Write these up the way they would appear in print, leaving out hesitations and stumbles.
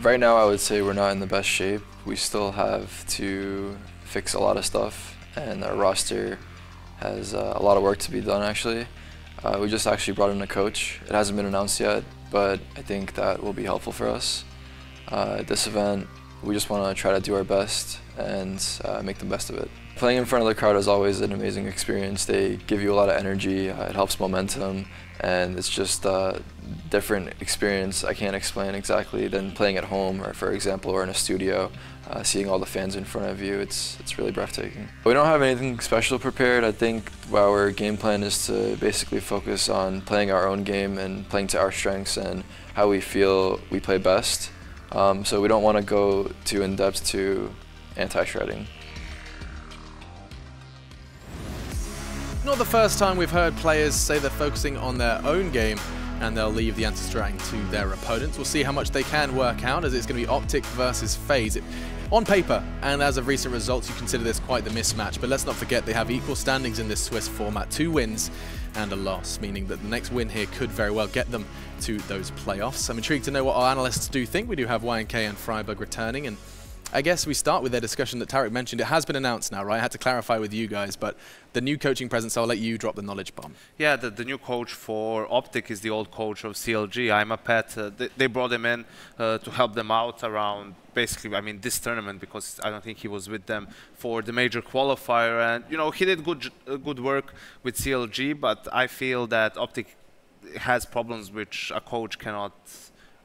Right now, I would say we're not in the best shape. We still have to fix a lot of stuff, and our roster has a lot of work to be done, actually. We just actually brought in a coach. It hasn't been announced yet, but I think that will be helpful for us. At this event, we just want to try to do our best and make the best of it. Playing in front of the crowd is always an amazing experience. They give you a lot of energy, it helps momentum, and it's just a different experience I can't explain exactly than playing at home, or for example, or in a studio. Seeing all the fans in front of you, it's really breathtaking. We don't have anything special prepared. I think our game plan is to basically focus on playing our own game and playing to our strengths and how we feel we play best. So we don't want to go too in-depth to anti-shredding. Not the first time we've heard players say they're focusing on their own game and they'll leave the anti-strutting to their opponents. We'll see how much they can work out, as it's going to be OpTic versus FaZe. On paper, and as of recent results, you consider this quite the mismatch, but let's not forget they have equal standings in this Swiss format, 2 wins and a loss, meaning that the next win here could very well get them to those playoffs. I'm intrigued to know what our analysts do think. We do have YNK and Freiburg returning, and I guess we start with their discussion that Tarek mentioned. It has been announced now, right? I had to clarify with you guys, but the new coaching presence, I'll let you drop the knowledge bomb. Yeah, the new coach for OpTic is the old coach of CLG. I'm a pet. They brought him in to help them out around, basically, I mean, this tournament, because I don't think he was with them for the major qualifier. And, you know, he did good work with CLG, but I feel that OpTic has problems which a coach cannot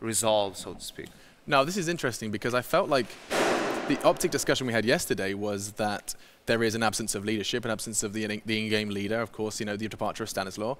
resolve, so to speak. Now, this is interesting because I felt like the OpTic discussion we had yesterday was that there is an absence of leadership, an absence of the in-game leader, of course, you know, the departure of Stanislaw,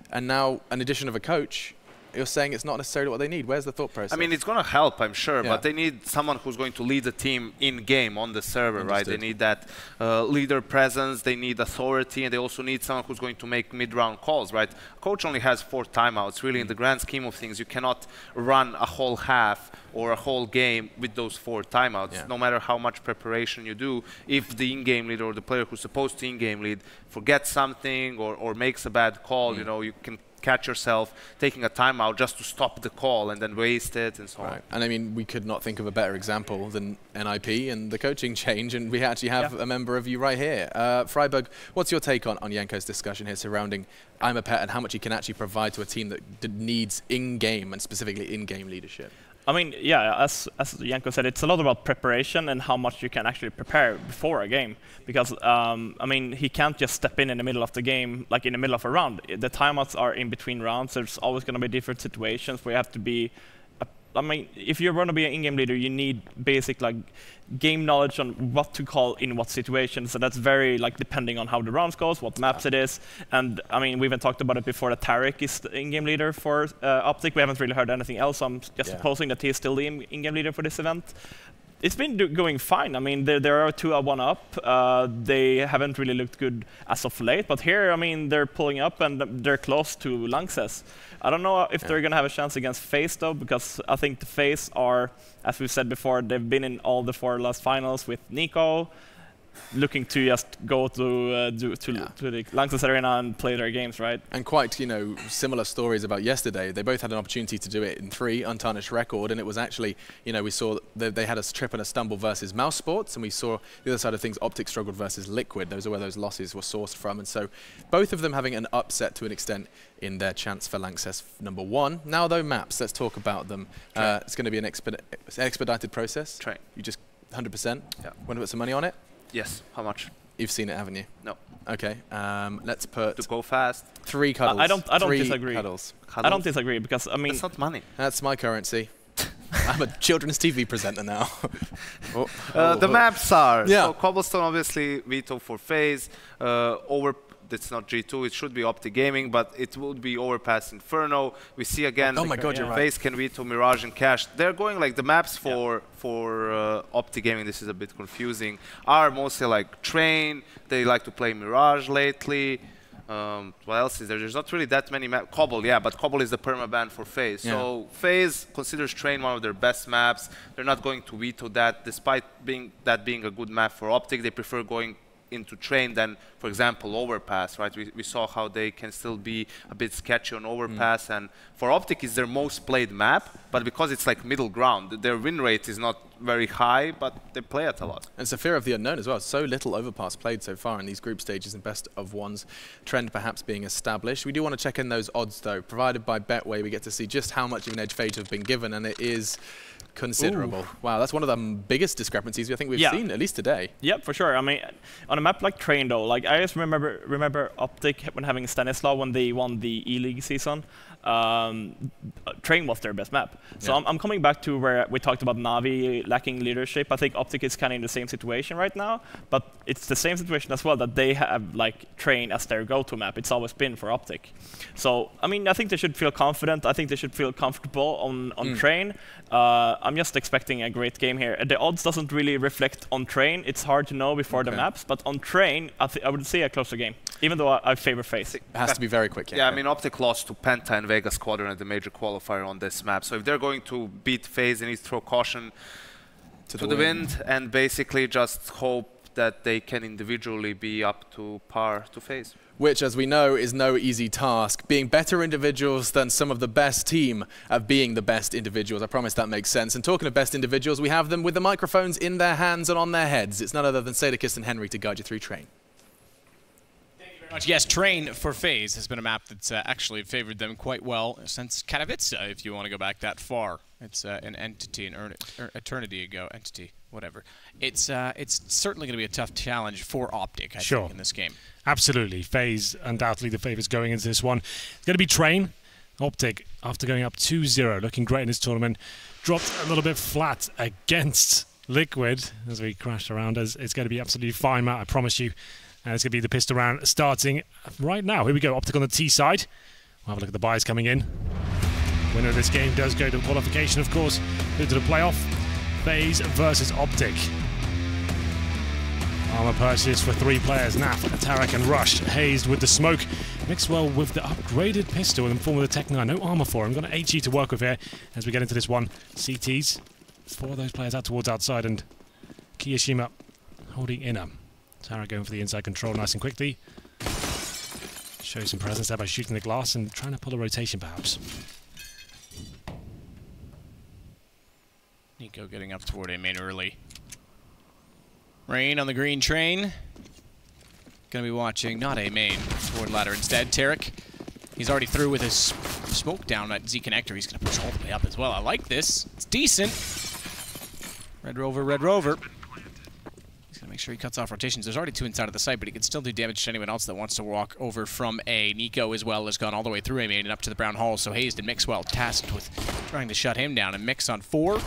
and now an addition of a coach. You're saying it's not necessarily what they need. Where's the thought process? I mean, it's going to help, I'm sure, but they need someone who's going to lead the team in-game on the server, right? They need that leader presence, they need authority, and they also need someone who's going to make mid-round calls, right? Coach only has 4 timeouts. Really, in the grand scheme of things, you cannot run a whole half or a whole game with those 4 timeouts, no matter how much preparation you do. If the in-game leader or the player who's supposed to in-game lead forgets something or makes a bad call, you know, you can catch yourself taking a timeout just to stop the call and then waste it and so on. And I mean, we could not think of a better example than NIP and the coaching change, and we actually have a member of you right here. Freiburg, what's your take on Janko's discussion here surrounding I'm a Pet and how much he can actually provide to a team that needs in-game and specifically in-game leadership? I mean, yeah, as Janko said, it's a lot about preparation and how much you can actually prepare before a game. Because, I mean, he can't just step in the middle of the game, like in the middle of a round. The timeouts are in between rounds. There's always going to be different situations where you have to be... I mean, if you're going to be an in-game leader, you need basic like game knowledge on what to call in what situations. So that's very like depending on how the rounds goes, what maps it is. And I mean, we even talked about it before that Tarek is the in-game leader for OpTic. We haven't really heard anything else. So I'm just supposing that he's still the in-game leader for this event. It's been going fine. I mean, there are 2-1 up. They haven't really looked good as of late, but here, I mean, they're pulling up and they're close to Lanxess. I don't know if they're going to have a chance against FaZe, though, because I think the FaZe are, as we've said before, they've been in all the 4 last finals with Nico, looking to just go to the Lanxess Arena and play their games, right? And quite, you know, similar stories about yesterday. They both had an opportunity to do it in 3, untarnished record, and it was actually, you know, we saw they had a trip and a stumble versus Mouse Sports, and we saw the other side of things, OpTic struggled versus Liquid. Those are where those losses were sourced from, and so both of them having an upset to an extent in their chance for Lanxess #1. Now, though, maps, let's talk about them. It's going to be an expedited process. Train. You just 100%? Yeah. Want to put some money on it? Yes. How much? You've seen it, haven't you? No. Okay. Let's put... To go fast? 3 cuddles. I don't disagree. Cuddles. I don't disagree because, I mean... That's not money. That's my currency. I'm a children's TV presenter now. The maps are... So Cobblestone, obviously, veto for FaZe. It's not G2, it should be OpTic Gaming, but it would be Overpass Inferno. We see again, oh my God, you're right. FaZe can veto Mirage and Cash. They're going like the maps for OpTic Gaming, this is a bit confusing, are mostly like Train, they like to play Mirage lately. What else is there? There's not really that many maps. Cobble, yeah, but Cobble is the permaban for FaZe. So FaZe considers Train one of their best maps. They're not going to veto that, despite being a good map for OpTic. They prefer going into Train than for example, overpass, right? We saw how they can still be a bit sketchy on overpass, and for OpTic it's their most played map, but because it's like middle ground, their win rate is not very high, but they play it a lot. And it's a fear of the unknown as well. So little overpass played so far in these group stages and best of ones, trend perhaps being established. We do want to check in those odds though. Provided by Betway, we get to see just how much of an edge FaZe have been given, and it is considerable. Ooh. Wow, that's one of the biggest discrepancies I think we've seen, at least today. Yeah, for sure. I mean, on a map like Train though, like I just remember OpTic when having Stanislav when they won the E-League season. Train was their best map. So I'm coming back to where we talked about Na'Vi lacking leadership. I think OpTic is kind of in the same situation right now, but it's the same situation as well that they have like Train as their go-to map. It's always been for OpTic. So I mean, I think they should feel confident. I think they should feel comfortable on Train. I'm just expecting a great game here. The odds doesn't really reflect on Train. It's hard to know before the maps, but on Train, I would say a closer game, even though I favor FaZe. It has to be very quick. Yeah, I mean, OpTic lost to Penta and Vegas Squadron at the major qualifier on this map. So if they're going to beat FaZe, they need to throw caution to the wind and basically just hope that they can individually be up to par to FaZe. Which, as we know, is no easy task. Being better individuals than some of the best team at being the best individuals. I promise that makes sense. And talking of best individuals, we have them with the microphones in their hands and on their heads. It's none other than Sadakist and Henry to guide you through Train. Yes, Train for FaZe has been a map that's actually favored them quite well since Katowice, if you want to go back that far. It's an entity, an eternity ago, entity, whatever. It's certainly going to be a tough challenge for OpTic, I think, in this game. Absolutely. FaZe, undoubtedly the favourites going into this one. It's going to be Train. OpTic, after going up 2-0, looking great in this tournament, dropped a little bit flat against Liquid as we crashed around us. It's going to be absolutely fine, Matt, I promise you. And it's going to be the pistol round starting right now. Here we go, OpTic on the T side. We'll have a look at the buys coming in. Winner of this game does go to qualification, of course, go to the playoff. FaZe versus OpTic. Armor purchase for 3 players, Naf, Tarek and Rush. Hazed with the smoke. Mixwell with the upgraded pistol in the form of the Tech-9. No armor for him. Got an HE to work with here as we get into this one. CTs. 4 of those players out towards outside and Kiyoshima holding inner. Tarek going for the inside control nice and quickly. Shows some presence there by shooting the glass and trying to pull a rotation perhaps. Nico getting up toward A main early. Rain on the green train. Gonna be watching, not A main, toward ladder instead. Tarek, he's already through with his smoke down at Z connector. He's gonna push all the way up as well. I like this. It's decent. Red Rover, Red Rover. He's gonna make sure he cuts off rotations. There's already 2 inside of the site, but he can still do damage to anyone else that wants to walk over from A. Nico as well has gone all the way through A main and up to the brown hall. So Hazed and Mixwell tasked with trying to shut him down. And Mix on 4.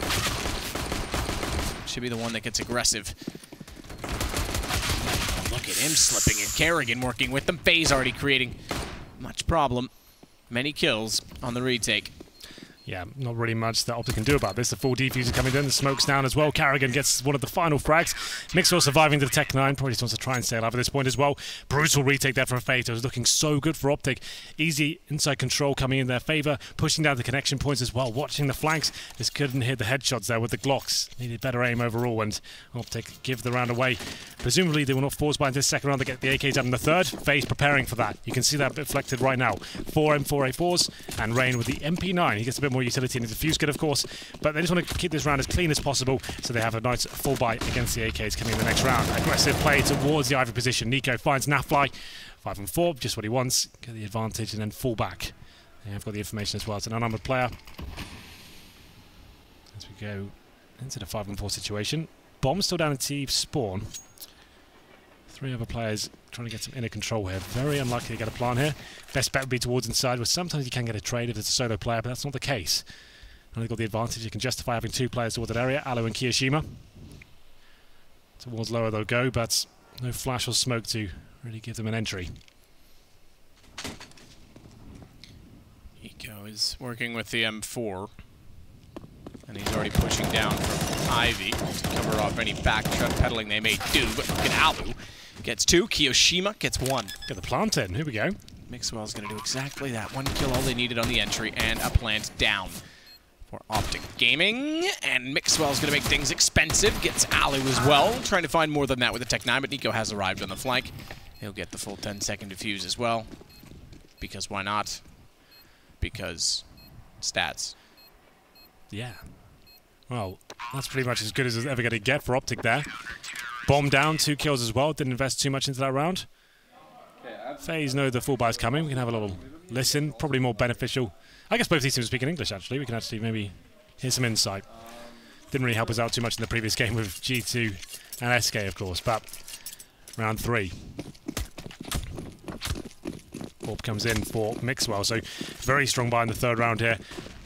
Should be the one that gets aggressive. Look at him slipping and Kerrigan working with them. FaZe already creating much problem. Many kills on the retake. Yeah, not really much that OpTic can do about this. The full defuser coming in, the smoke's down as well. Kerrigan gets one of the final frags. Mixwell surviving to the Tech-9. Probably just wants to try and stay alive at this point as well. Brutal retake there from FaZe. It was looking so good for OpTic. Easy inside control coming in their favour. Pushing down the connection points as well. Watching the flanks. Just couldn't hit the headshots there with the Glocks. Needed better aim overall and OpTic give the round away. Presumably they will not force by into the second round to get the AKs out in the third. FaZe preparing for that. You can see that reflected right now. 4 M4A4s and Rain with the MP9. He gets a bit more utility in the defuse kit, of course, but they just want to keep this round as clean as possible so they have a nice full buy against the AKs coming in the next round. Aggressive play towards the Ivy position. Nico finds Nafly. 5 and 4, just what he wants. Get the advantage and then fall back. Yeah, I've got the information as well. It's an unarmored player. As we go into the 5 and 4 situation. Bomb still down in T spawn. 3 other players trying to get some inner control here. Very unlikely to get a plant here. Best bet would be towards inside, where sometimes you can get a trade if it's a solo player, but that's not the case. Now they've got the advantage. You can justify having 2 players towards that area, Alo and Kiyoshima. Towards lower they'll go, but no flash or smoke to really give them an entry. Nico is working with the M4. And he's already pushing down from Ivy to cover off any back pedaling they may do. But look at Alu. Gets 2. Kiyoshima gets 1. Get the plant in. Here we go. Mixwell's going to do exactly that. 1 kill, all they needed on the entry, and a plant down for OpTic Gaming. And Mixwell's going to make things expensive. Gets Alu as well. Trying to find more than that with the Tech-9, but Nico has arrived on the flank. He'll get the full 10-second defuse as well. Because why not? Because stats. Yeah. Well, that's pretty much as good as it's ever going to get for OpTic there. Bomb down, 2 kills as well. Didn't invest too much into that round. FaZe know the full buy's coming. We can have a little listen. Probably more beneficial. I guess both these teams speak in English, actually. We can actually maybe hear some insight. Didn't really help us out too much in the previous game with G2 and SK, of course. But round 3. Orb comes in for Mixwell, so very strong buy in the 3rd round here.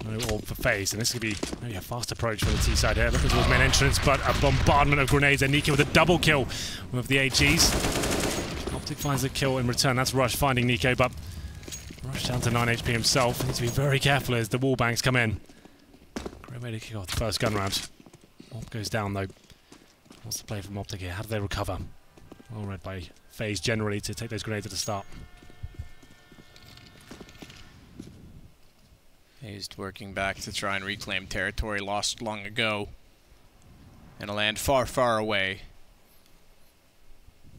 No Orb for FaZe, and this could be maybe a fast approach from the T side here. Looking towards main entrance, but a bombardment of grenades, and Nico with a double kill with the AGs. OpTic finds a kill in return. That's Rush finding Nico, but Rush down to 9 HP himself. Needs to be very careful as the wall bangs come in. Great way to kick off the first gun round. Orb goes down though. What's the play from OpTic here? How do they recover? Well read by FaZe generally to take those grenades at the start. He's working back to try and reclaim territory lost long ago. And a land far, far away.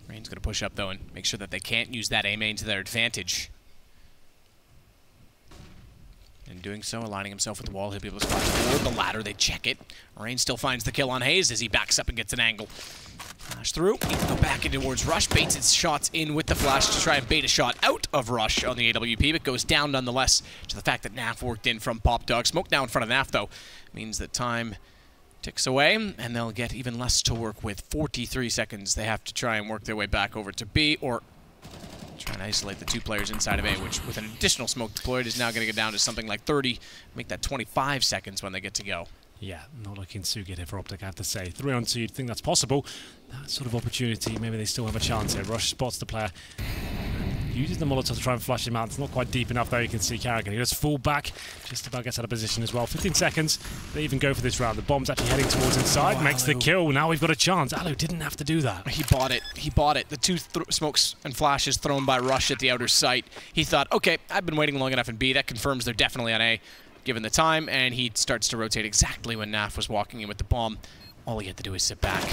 Rain's going to push up, though, and make sure that they can't use that A main to their advantage. In doing so, aligning himself with the wall, he'll be able to spot forward the ladder. They check it. Rain still finds the kill on FaZe as he backs up and gets an angle. Flash through. He can go back in towards Rush. Baits his shots in with the flash to try and bait a shot out of Rush on the AWP, but goes down nonetheless to the fact that Naf worked in from Pop Dog. Smoke now in front of Naf, though, means that time ticks away, and they'll get even less to work with. 43 seconds. They have to try and work their way back over to B, or try and isolate the 2 players inside of A, which with an additional smoke deployed is now going to get down to something like 30. Make that 25 seconds when they get to go. Yeah, not looking too good here for OpTic, I have to say. 3 on 2, you'd think that's possible. That sort of opportunity, maybe they still have a chance here. Rush spots the player, uses the Molotov to try and flush him out. It's not quite deep enough, though. You can see Carrigan. He does fall back, just about gets out of position as well. 15 seconds. They even go for this round. The bomb's actually heading towards inside, makes the kill. Now we've got a chance. Alu didn't have to do that. He bought it. He bought it. The 2 smokes and flashes thrown by Rush at the outer site. He thought, okay, I've been waiting long enough in B. That confirms they're definitely on A, given the time, and he starts to rotate exactly when Naf was walking in with the bomb. All he had to do is sit back.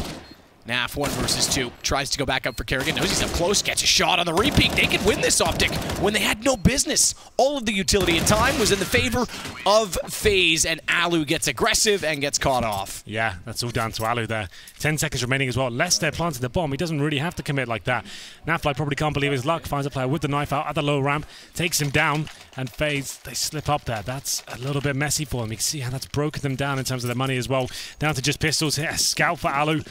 Naf, 1 versus 2, tries to go back up for Kerrigan, knows he's up close, gets a shot on the repeat. They could win this OpTic when they had no business. All of the utility and time was in the favor of FaZe, and Alu gets aggressive and gets caught off. Yeah, that's all down to Alu there. 10 seconds remaining as well. Lester planted the bomb. He doesn't really have to commit like that. Nafly probably can't believe his luck. Finds a player with the knife out at the low ramp, takes him down, and FaZe, they slip up there. That's a little bit messy for them. You can see how that's broken them down in terms of their money as well. Down to just pistols here. Scout for Alu.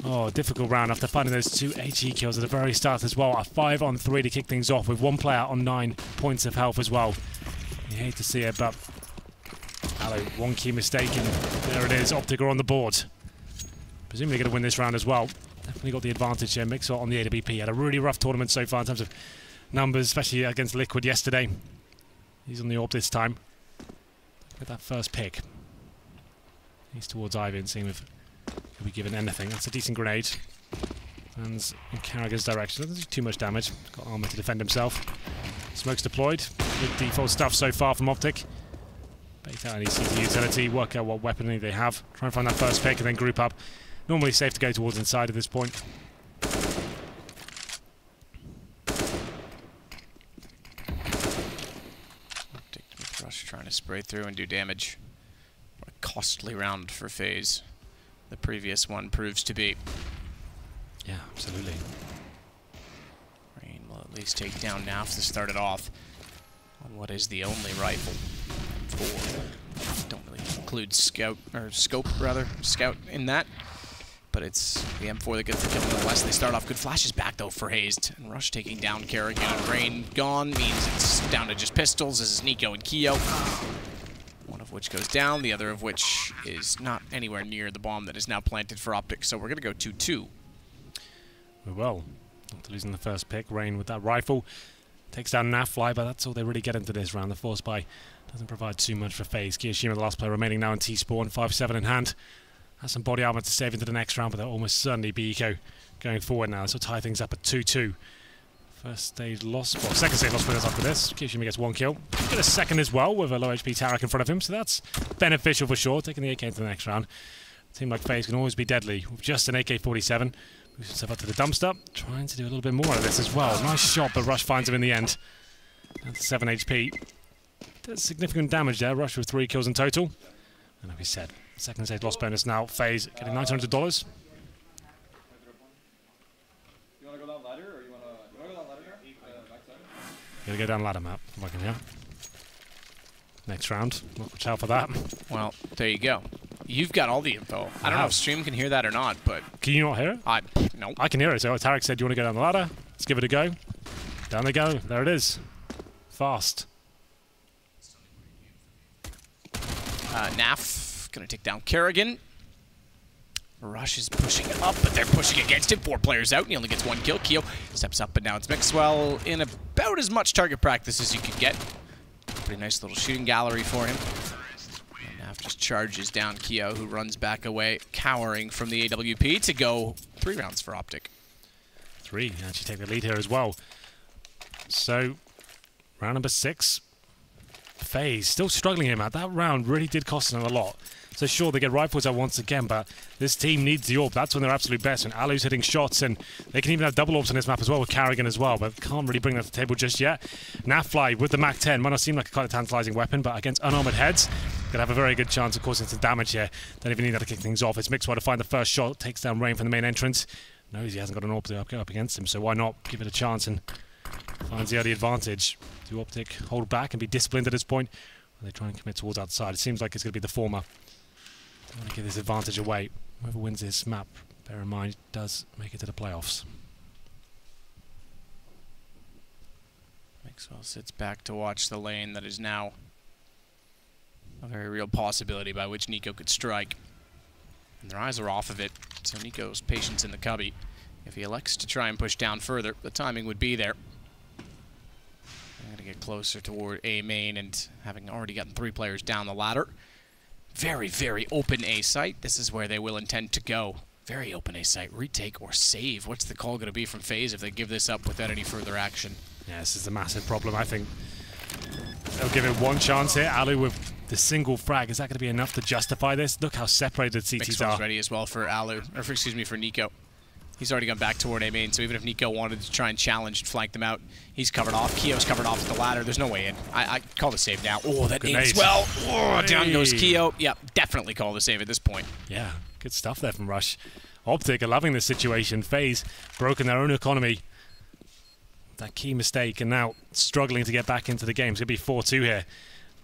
Oh, difficult round after finding those 2 HE kills at the very start as well. A 5 on 3 to kick things off with 1 player on 9 points of health as well. You hate to see it, but Alu, 1 key mistake, and there it is. OpTic are on the board. Presumably going to win this round as well. Definitely got the advantage here. Mixwell on the AWP. Had a really rough tournament so far in terms of numbers, especially against Liquid yesterday. He's on the AWP this time. With that first pick. He's towards Ivan, seeing if he'll be given anything. That's a decent grenade. Lands in Carragher's direction. Doesn't do too much damage. Got armor to defend himself. Smoke's deployed. Good default stuff so far from OpTic. Bait out any CT utility, work out what weaponry they have. Try and find that first pick and then group up. Normally safe to go towards inside at this point. Rush trying to spray through and do damage. What a costly round for FaZe. The previous one proves to be. Yeah, absolutely. Rain will at least take down Naf to start it off on what is the only rifle for. Don't really include scout or scope in that, but it's the M4 that gets the kill nonetheless. They start off good flashes back though for Hazed, and Rush taking down Kerrigan. Rain gone means it's down to just pistols. This is Nico and Keo. One of which goes down, the other of which is not anywhere near the bomb that is now planted for OpTic, so we're going to go 2-2. We will. After losing the first pick, Rain with that rifle takes down Nafly, but that's all they really get into this round. The force buy doesn't provide too much for FaZe. Kiyoshima, the last player remaining now in T-Spawn, 5-7 in hand. Has some body armor to save into the next round, but they'll almost certainly be eco going forward now. This will tie things up at 2-2. First stage loss, well, second stage loss winners after this. Kiyoshima gets 1 kill. Get a second as well with a low HP Tarak in front of him, so that's beneficial for sure, taking the AK into the next round. A team like FaZe can always be deadly with just an AK-47. Moves himself up to the dumpster, trying to do a little bit more out of this as well. Nice shot, but Rush finds him in the end. Down to 7 HP. Does significant damage there. Rush with 3 kills in total. And like we said, second stage loss bonus now. FaZe getting $900. You want to go down ladder, or you want to go down ladder here? Backside? Gonna go down ladder map, if I can hear. Next round. Watch out for that. Well, there you go. You've got all the info. I don't know if stream can hear that or not, but... Can you not hear it? No. I can hear it. So Tarek said, do you want to go down the ladder? Let's give it a go. Down they go. There it is. Fast. Naf going to take down Kerrigan. Rush is pushing up, but they're pushing against him. 4 players out, and he only gets 1 kill. Keo steps up, but now it's Mixwell in about as much target practice as you could get. Pretty nice little shooting gallery for him. And Naf just charges down Keo, who runs back away, cowering from the AWP to go 3 rounds for OpTic. 3, actually take the lead here as well. So, round number 6. FaZe still struggling here, man. That round really did cost them a lot. So sure, they get rifles out once again, but this team needs the AWP. That's when they're absolute best. And Alu's hitting shots, and they can even have double AWPs on this map as well with Kerrigan as well, but can't really bring that to the table just yet. Nafly with the Mac 10 might not seem like a quite a tantalizing weapon, but against unarmored heads, gonna have a very good chance of causing some damage here. Don't even need that to kick things off. It's Mixwell to find the first shot, takes down Rain from the main entrance. Knows he hasn't got an AWP to go up against him, so why not give it a chance, and finds the early advantage. Do OpTic hold back and be disciplined at this point? Or they try and commit towards outside? It seems like it's going to be the former. Don't want to give this advantage away. Whoever wins this map, bear in mind, does make it to the playoffs. Mixwell sits back to watch the lane that is now a very real possibility by which Nico could strike. And their eyes are off of it, so Nico's patience in the cubby. If he elects to try and push down further, the timing would be there. I'm going to get closer toward A main, and having already gotten 3 players down the ladder. Very, very open A site. This is where they will intend to go. Very open A site. Retake or save. What's the call going to be from FaZe if they give this up without any further action? Yeah, this is a massive problem. I think they'll give it one chance here. Alu with the single frag. Is that going to be enough to justify this? Look how separated CTs Mixwell's are. ready as well for Alu, or for, excuse me, for Nico. He's already gone back toward A main, so even if Nico wanted to try and challenge and flank them out, he's covered off. Keo's covered off at the ladder. There's no way in. I call the save now. Oh, that aims well. Oh, down goes Keo. Yeah, definitely call the save at this point. Yeah, good stuff there from Rush. OpTic are loving this situation. FaZe broken their own economy. That key mistake, and now struggling to get back into the game. It's going to be 4-2 here.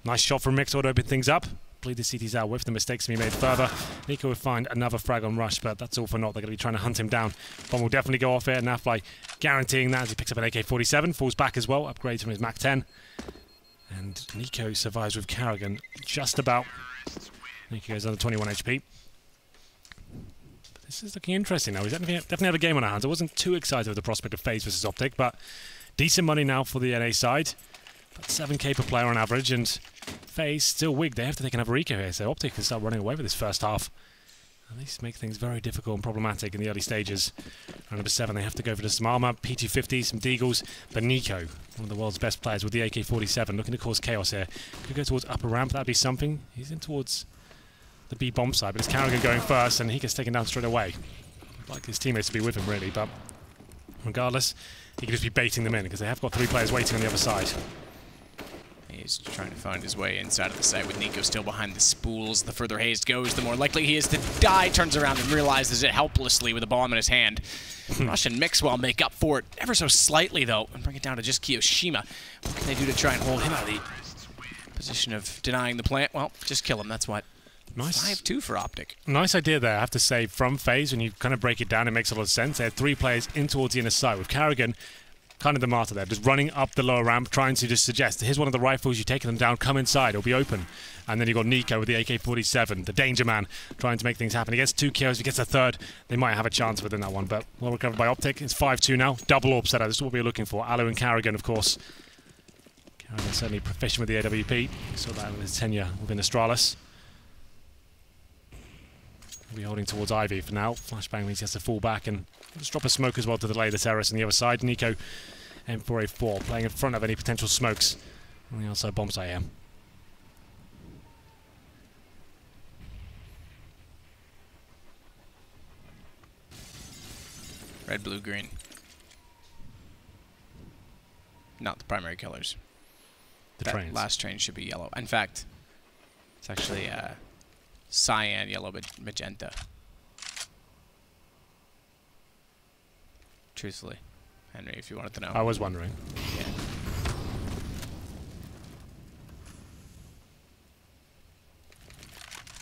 Nice shot from Mixwell to open things up. Bleed the CTs out with the mistakes to be made further. Nico would find another frag on Rush, but that's all for naught. They're going to be trying to hunt him down. Bomb will definitely go off here. Nafly guaranteeing that as he picks up an AK-47. Falls back as well. Upgrades from his Mac 10. And Nico survives with Kerrigan just about. Nico goes under 21 HP. But this is looking interesting now. He's definitely have a game on our hands. I wasn't too excited with the prospect of FaZe versus OpTic, but decent money now for the NA side. About 7k per player on average, and FaZe still weak. They have to take another eco here, so OpTic can start running away with this first half. At least make things very difficult and problematic in the early stages. Round number 7, they have to go for the Smama, P250, some Deagles, but Nico, one of the world's best players with the AK-47, looking to cause chaos here. Could go towards upper ramp, that'd be something. He's in towards the B bomb side, but it's Kerrigan going first, and he gets taken down straight away. I'd like his teammates to be with him, really, but regardless, he could just be baiting them in, because they have got 3 players waiting on the other side. He's trying to find his way inside of the site with Nico still behind the spools. The further Hayes goes, the more likely he is to die. Turns around and realizes it helplessly with a bomb in his hand. Rush and Mixwell make up for it ever so slightly, though, and bring it down to just Kiyoshima. What can they do to try and hold him out of the position of denying the plant? Well, just kill him, that's what. Nice. 5-2 for OpTic. Nice idea there, I have to say, from FaZe. When you kind of break it down, it makes a lot of sense. They had 3 players in towards the inner side, with Kerrigan kind of the martyr there, just running up the lower ramp, trying to just suggest, here's one of the rifles, you've taken them down, come inside, it'll be open. And then you've got Nico with the AK-47, the danger man, trying to make things happen. He gets 2 kills, he gets a 3rd, they might have a chance within that one, but well recovered by OpTic. It's 5-2 now, double AWP setup, this is what we were looking for. Alu and Kerrigan, of course. Kerrigan certainly proficient with the AWP, we saw that in his tenure within Astralis. We'll be holding towards Ivy for now. Flashbang means he has to fall back and just drop a smoke as well to delay the terrorists on the other side. Nico M4A4 playing in front of any potential smokes on the outside bomb site here. Red, blue, green. Not the primary colors. The trains. Last train should be yellow. In fact, it's actually cyan, yellow, magenta. Truthfully, Henry, if you wanted to know. I was wondering. Yeah.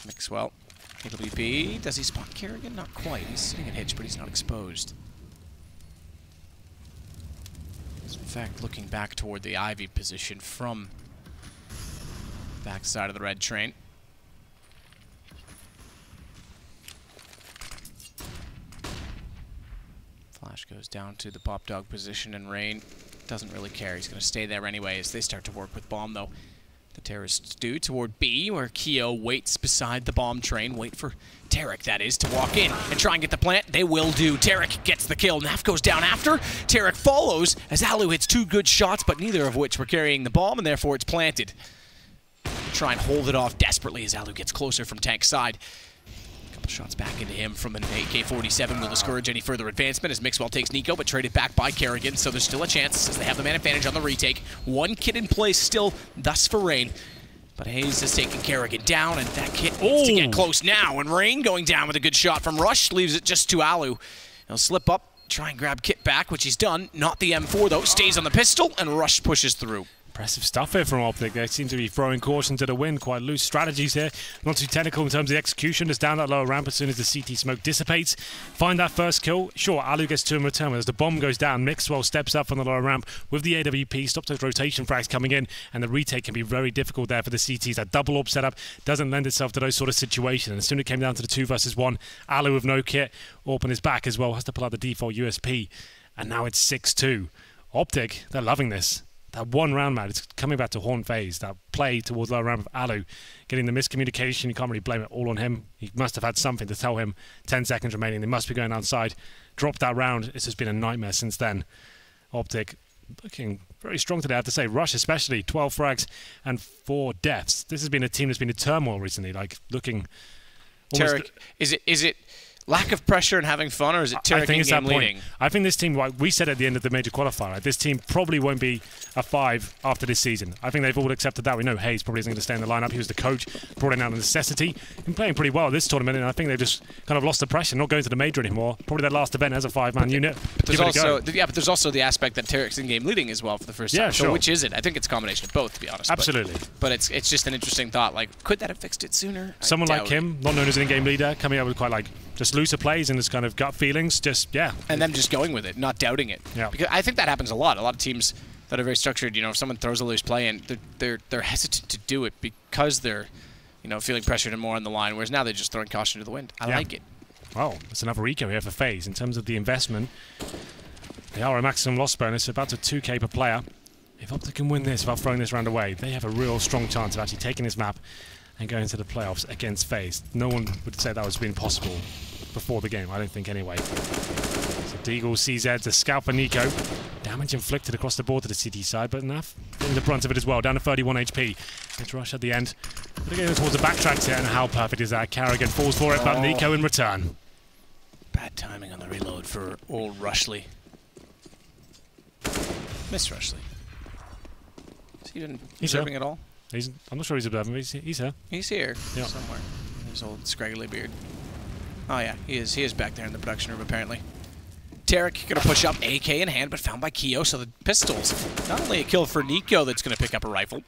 Mixwell. KWB. Does he spot Kerrigan? Not quite. He's sitting at Hitch, but he's not exposed. He's in fact looking back toward the Ivy position from back side of the red train. Flash goes down to the pop dog position, and Rain doesn't really care. He's going to stay there anyway as they start to work with bomb, though. The terrorists do toward B, where Keo waits beside the bomb train. Wait for Tarek, that is, to walk in and try and get the plant. They will do. Tarek gets the kill. Naf goes down after. Tarek follows as Alu hits 2 good shots, but neither of which were carrying the bomb, and therefore it's planted. Try and hold it off desperately as Alu gets closer from tank side. Couple shots back into him from an AK-47 will discourage any further advancement as Mixwell takes Nico, but traded back by Kerrigan, so there's still a chance as they have the man advantage on the retake. 1 kit in place still, thus for Rain. But Hayes is taking Kerrigan down, and that kit needs to get close now. And Rain going down with a good shot from Rush, leaves it just to Alu. He'll slip up, try and grab kit back, which he's done. Not the M4 though, stays on the pistol, and Rush pushes through. Impressive stuff here from OpTic. They seem to be throwing caution to the wind. Quite loose strategies here. Not too technical in terms of the execution. Just down that lower ramp as soon as the CT smoke dissipates. Find that first kill. Sure, Alu gets 2 in return. As the bomb goes down, Mixwell steps up from the lower ramp with the AWP. Stops those rotation frags coming in. And the retake can be very difficult there for the CTs. That double AWP setup doesn't lend itself to those sort of situations. And as soon as it came down to the 2 versus 1, Alu with no kit. AWP on his back as well. Has to pull out the default USP. And now it's 6-2. OpTic, they're loving this. That 1 round, man, it's coming back to haunt FaZe. That play towards lower round of Alu, getting the miscommunication. You can't really blame it all on him. He must have had something to tell him. 10 seconds remaining. They must be going outside. Dropped that round. It's just been a nightmare since then. OpTic looking very strong today, I have to say. Rush especially, 12 frags and 4 deaths. This has been a team that's been in turmoil recently, like looking... Tarek, is it lack of pressure and having fun, or is it Tarek in-game leading? I think this team, like we said at the end of the major qualifier, like, this team probably won't be a 5 after this season. I think they've all accepted that. We know Hayes probably isn't going to stay in the lineup. He was the coach, brought in out of necessity. Been playing pretty well this tournament, and I think they've just kind of lost the pressure, not going to the major anymore. Probably their last event as a 5-man unit. But there's also the aspect that Tarek's in-game leading as well for the first time. Yeah, sure. So which is it? I think it's a combination of both, to be honest. Absolutely. But it's just an interesting thought. Like, could that have fixed it sooner? Someone like him, not known as an in-game leader, coming out with quite like just looser plays and this kind of gut feelings, just, yeah. And them just going with it, not doubting it. Yeah. Because I think that happens a lot. A lot of teams that are very structured, you know, if someone throws a loose play in, they're hesitant to do it because they're, you know, feeling pressured and more on the line, whereas now they're just throwing caution to the wind. I like it. Well, it's another eco here for FaZe. In terms of the investment, they are a maximum loss bonus, about a 2k per player. If OpTic can win this without throwing this round away, they have a real strong chance of actually taking this map and going to the playoffs against FaZe. No one would say that was being possible before the game, I don't think anyway. So Deagle, CZ, the scout for Nico. Damage inflicted across the board to the CT side, but enough. Getting the brunt of it as well, down to 31 HP. Let's rush at the end. But again, towards the backtracks here, and how perfect is that? Kerrigan falls for it, but Nico in return. Bad timing on the reload for old Rushley. Miss Rushley. Is he even observing at all? I'm not sure he's observing, but he's here. He's here somewhere. His old scraggly beard. Oh yeah, he is back there in the production room apparently. Tarek gonna push up, AK in hand, but found by Keo, so the pistols. Not only a kill for Nico that's gonna pick up a rifle.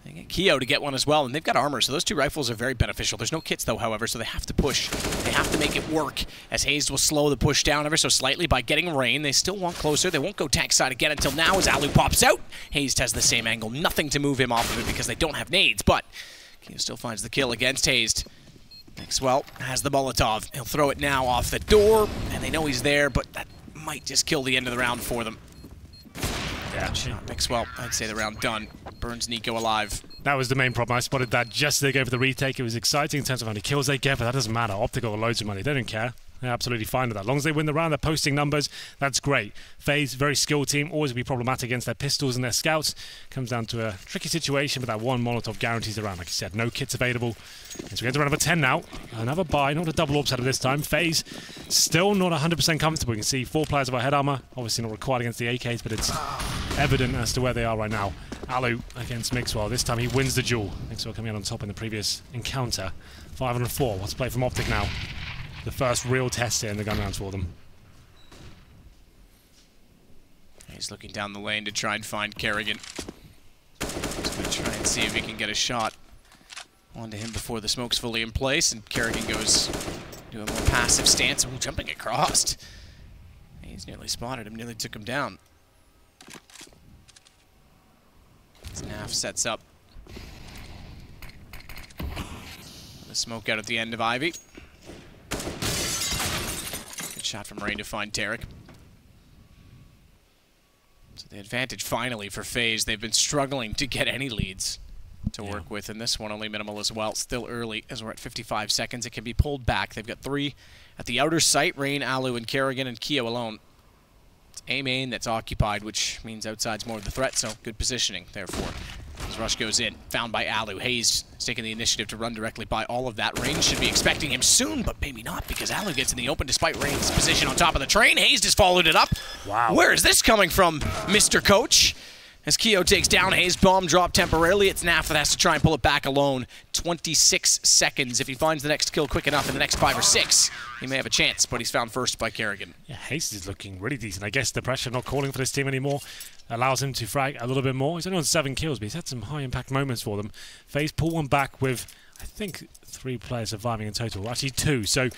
They get Keo to get one as well, and they've got armor, so those 2 rifles are very beneficial. There's no kits though, however, so they have to push. They have to make it work, as Hayes will slow the push down ever so slightly by getting Rain. They still want closer. They won't go tank side again until now as Alu pops out. Hayes has the same angle, nothing to move him off of it because they don't have nades, but Keo still finds the kill against Hayes. Mixwell has the Molotov. He'll throw it now off the door, and they know he's there, but that might just kill the end of the round for them. Yeah, Mixwell, I'd say the round done. Burns Nico alive. That was the main problem. I spotted that just as they go for the retake. It was exciting in terms of how many kills they get, but that doesn't matter. OpTic got loads of money. They don't care. They're absolutely fine with that. As long as they win the round, they're posting numbers. That's great. FaZe, very skilled team, always be problematic against their pistols and their scouts. Comes down to a tricky situation, but that one Molotov guarantees the round. Like I said, no kits available. As we get to round number 10 now, another buy, not a double AWP setup this time. FaZe still not 100% comfortable. You can see 4 players of our head armor, obviously not required against the AKs, but it's evident as to where they are right now. Alu against Mixwell. This time he wins the duel. Mixwell coming out on top in the previous encounter. 5-4. What's play from OpTic now? The first real test here in the gun rounds for them. He's looking down the lane to try and find Kerrigan. He's going to try and see if he can get a shot onto him before the smoke's fully in place, and Kerrigan goes to a more passive stance. Ooh, jumping across. He's nearly spotted him, nearly took him down. Snaf sets up. The smoke out at the end of Ivy. Good shot from Rain to find Tarek. So the advantage finally for FaZe. They've been struggling to get any leads to work with, and this one only minimal as well. Still early, as we're at 55 seconds. It can be pulled back. They've got 3 at the outer site, Rain, Alu, and Kerrigan, and Keo alone. It's A main that's occupied, which means outside's more of the threat, so good positioning, therefore. As Rush goes in, found by Alu. Hayes is taking the initiative to run directly by all of that. Rain should be expecting him soon, but maybe not, because Alu gets in the open despite Rain's position on top of the train. Hayes just followed it up. Wow. Where is this coming from, Mr. Coach? As Keo takes down Hayes, bomb drop temporarily. It's Naf that has to try and pull it back alone. 26 seconds. If he finds the next kill quick enough in the next 5 or 6, he may have a chance, but he's found first by Kerrigan. Yeah, Hayes is looking really decent. I guess the pressure not calling for this team anymore allows him to frag a little bit more. He's only on 7 kills, but he's had some high-impact moments for them. FaZe pull one back with, I think, 3 players surviving in total. Actually 2, so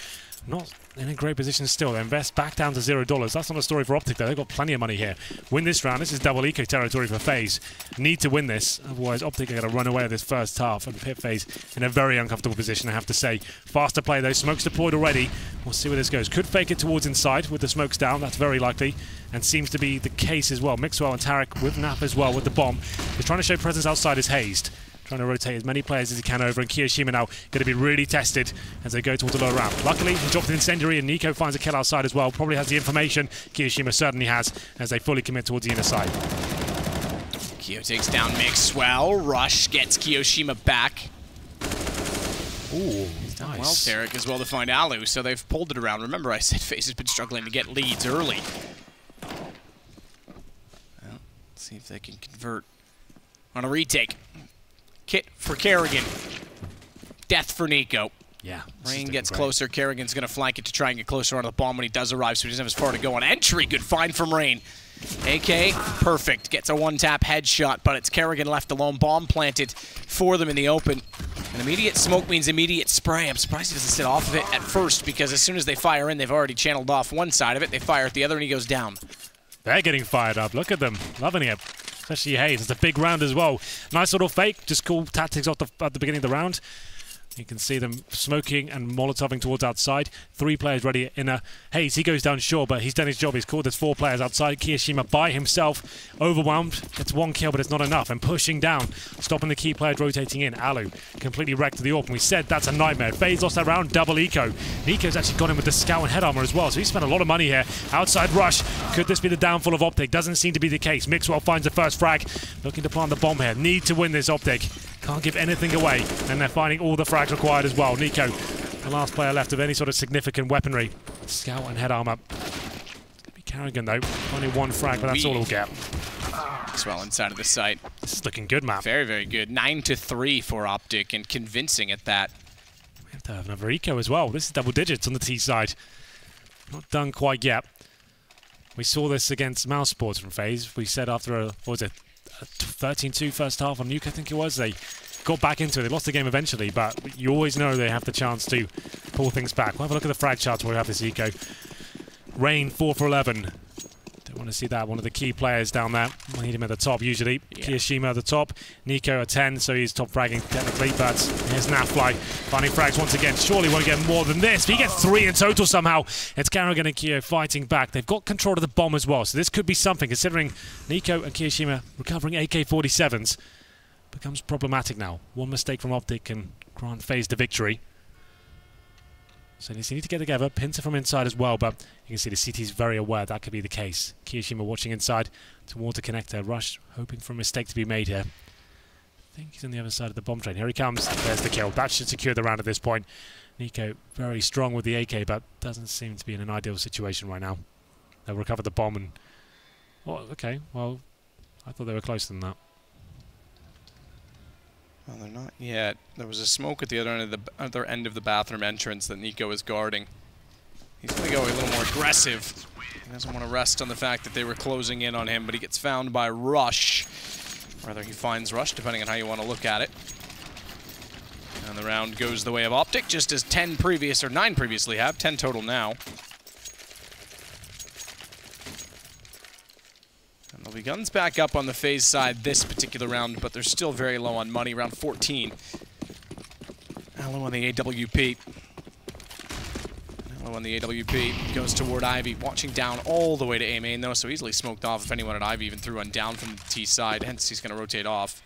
not in a great position still. They invest back down to $0. That's not a story for OpTic, though. They've got plenty of money here. Win this round. This is double eco territory for FaZe. Need to win this, otherwise OpTic are going to run away with this first half and pit FaZe in a very uncomfortable position, I have to say. Faster play, though. Smoke's deployed already. We'll see where this goes. Could fake it towards inside with the smokes down. That's very likely, and seems to be the case as well. Mixwell and Tarek with Nap as well with the bomb. They're trying to show presence outside as Hazed. Trying to rotate as many players as he can over, and Kiyoshima now going to be really tested as they go towards the lower round. Luckily, he dropped an incendiary, and Nico finds a kill outside as well. Probably has the information. Kiyoshima certainly has, as they fully commit towards the inner side. Keo takes down Mixwell. Rush gets Kiyoshima back. Ooh, Done nice. well, Tarek, as well to find Alu, so they've pulled it around. Remember, I said FaZe has been struggling to get leads early. Well, let's see if they can convert on a retake. Kit for Kerrigan. Death for Nico. Yeah. Rain gets closer. Kerrigan's going to flank it to try and get closer onto the bomb when he does arrive, so he doesn't have as far to go on entry. Good find from Rain. AK, perfect. Gets a one-tap headshot, but it's Kerrigan left alone. Bomb planted for them in the open. An immediate smoke means immediate spray. I'm surprised he doesn't sit off of it at first, because as soon as they fire in, they've already channeled off one side of it. They fire at the other, and he goes down. They're getting fired up. Look at them. Loving it. Especially Hayes. It's a big round as well. Nice little fake. Just cool tactics at the beginning of the round. You can see them smoking and molotoving towards outside. 3 players ready inner. Hayes, he goes down short, but he's done his job. He's called. There's 4 players outside. Kiyoshima by himself. Overwhelmed. Gets 1 kill, but it's not enough. And pushing down. Stopping the key players rotating in. Alu completely wrecked the AWP. We said that's a nightmare. FaZe lost that round. Double eco. Nico's actually got him with the scout and head armor as well. So he spent a lot of money here. Outside rush. Could this be the downfall of OpTic? Doesn't seem to be the case. Mixwell finds the first frag. Looking to plant the bomb here. Need to win this OpTic. Can't give anything away, and they're finding all the frags required as well. Nico, the last player left of any sort of significant weaponry. Scout and head armor. It's going to be Kerrigan, though. Only 1 frag, but that's all he'll get. Mixwell inside of the site. This is looking good, man. Very, very good. 9-3 for OpTic, and convincing at that. We have to have another eco as well. This is double digits on the T side. Not done quite yet. We saw this against Mouse Sports from FaZe. We said after a, what was it, 13-2 first half on Nuke, I think it was. They got back into it. They lost the game eventually, but you always know they have the chance to pull things back. We'll have a look at the frag charts where we have this eco. Rain, 4 for 11. Don't want to see that. One of the key players down there. We need him at the top usually. Yeah. Kiyoshima at the top. Nico at 10, so he's top fragging technically, but here's Nafly finding frags once again. Surely won't get more than this. But he gets 3 in total somehow. It's Kerrigan and Keo fighting back. They've got control of the bomb as well, so this could be something, considering Nico and Kiyoshima recovering AK-47s. becomes problematic now. One mistake from OpTic can grant FaZe the victory. So they need to get together. Pincer from inside as well, but you can see the CT's very aware that could be the case. Kiyoshima watching inside toward the connector. Rush hoping for a mistake to be made here. I think he's on the other side of the bomb train. Here he comes. There's the kill. That should secure the round at this point. Nico very strong with the AK, but doesn't seem to be in an ideal situation right now. They'll recover the bomb and... Oh, okay. Well, I thought they were closer than that. Well, they're not yet. There was a smoke at the other end of the bathroom entrance that Nico is guarding. He's going to go a little more aggressive. He doesn't want to rest on the fact that they were closing in on him, but he gets found by Rush. Rather, he finds Rush, depending on how you want to look at it. And the round goes the way of OpTic, just as 9 previously have. 10 total now. And there'll be guns back up on the FaZe side this particular round, but they're still very low on money. Round 14. Allo on the AWP. Allo on the AWP goes toward Ivy, watching down all the way to A main though, so easily smoked off if anyone at Ivy even threw one down from the T side, hence he's going to rotate off.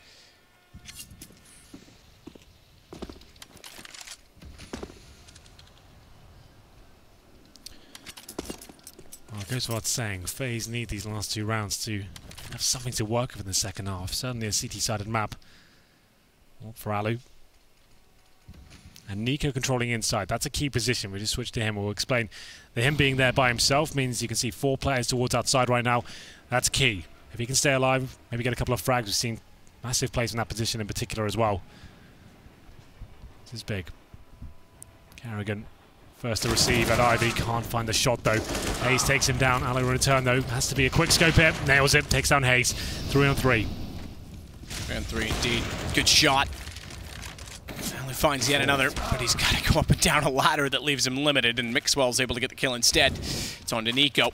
Well, it goes without saying, FaZe need these last 2 rounds to have something to work with in the second half. Certainly a CT-sided map. Well, for Alu. And Nico controlling inside. That's a key position. We just switched to him. We'll explain that him being there by himself means you can see 4 players towards outside right now. That's key. If he can stay alive, maybe get a couple of frags. We've seen massive plays in that position in particular as well. This is big. Carrigan first to receive at Ivy. Can't find the shot though. Hayes takes him down. Alu in return though. Has to be a quick scope here. Nails it. Takes down Hayes. 3 on 3. 3 on 3 indeed. Good shot. Finds yet another, but he's got to go up and down a ladder that leaves him limited, and Mixwell's able to get the kill instead. It's on to Nico.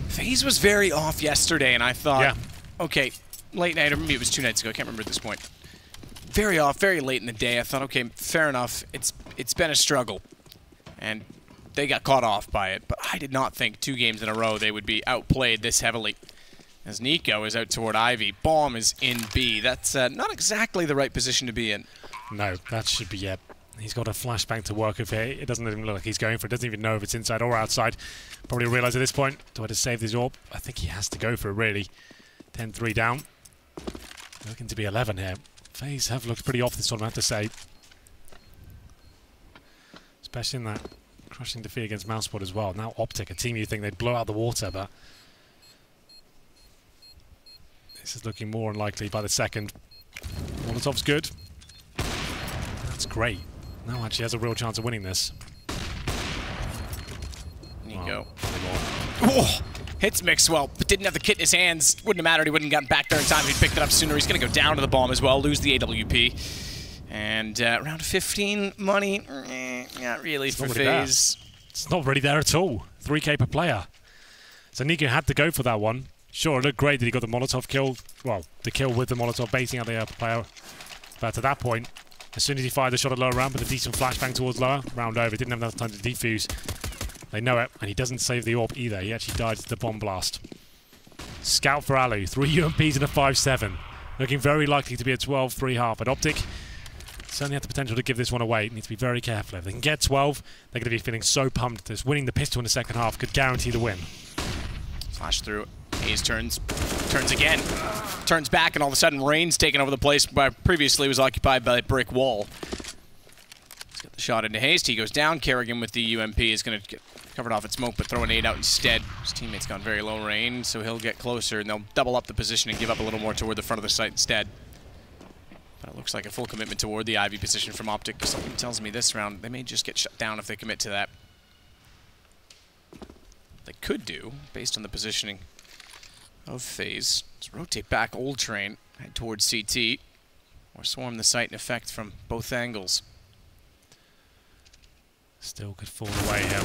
FaZe was very off yesterday, and I thought, okay, late night, or maybe it was 2 nights ago, I can't remember at this point. Very off, very late in the day. I thought, okay, fair enough, it's been a struggle. And they got caught off by it, but I did not think 2 games in a row they would be outplayed this heavily. As Nico is out toward Ivy, bomb is in B. That's not exactly the right position to be in. No, that should be it. He's got a flashbang to work with here. It doesn't even look like he's going for it. Doesn't even know if it's inside or outside. Probably realize at this point, do I just save this AWP? I think he has to go for it, really. 10-3 down. Looking to be 11 here. FaZe have looked pretty off this one, I have to say. Especially in that crushing defeat against Mouseport as well. Now OpTic, a team you think they'd blow out the water, but this is looking more unlikely by the second. Molotov's good. That's great. Now actually has a real chance of winning this. Nico. Oh, hits Mixwell, but didn't have the kit in his hands. Wouldn't have mattered. He wouldn't have gotten back there in time. He'd picked it up sooner. He's going to go down to the bomb as well, lose the AWP. And round 15 money, not really for FaZe. It's not really there at all. 3k per player. So Nico had to go for that one. Sure, it looked great that he got the Molotov kill. Well, the kill with the Molotov baiting out the other player. But at that point, as soon as he fired the shot at lower round with a decent flashbang towards lower, round over, didn't have enough time to defuse. They know it, and he doesn't save the AWP either. He actually died to the bomb blast. Scout for Alu, 3 UMPs and a 5-7. Looking very likely to be a 12-3 half. But OpTic certainly have the potential to give this one away. Need to be very careful. If they can get 12, they're going to be feeling so pumped. Just winning the pistol in the second half could guarantee the win. Flash through. Hayes turns again. Turns back, and all of a sudden, Rain's taken over the place where previously was occupied by a brick wall. He's got the shot into Hayes. He goes down. Kerrigan with the UMP is going to get covered off at smoke, but throw an 8 out instead. His teammate's gone very low Rain, so he'll get closer, and they'll double up the position and give up a little more toward the front of the site instead. But it looks like a full commitment toward the Ivy position from OpTic. Something tells me this round they may just get shut down if they commit to that. They could do, based on the positioning of FaZe. Let's rotate back Old Train, head towards CT, or swarm the site in effect from both angles. Still could fall away here.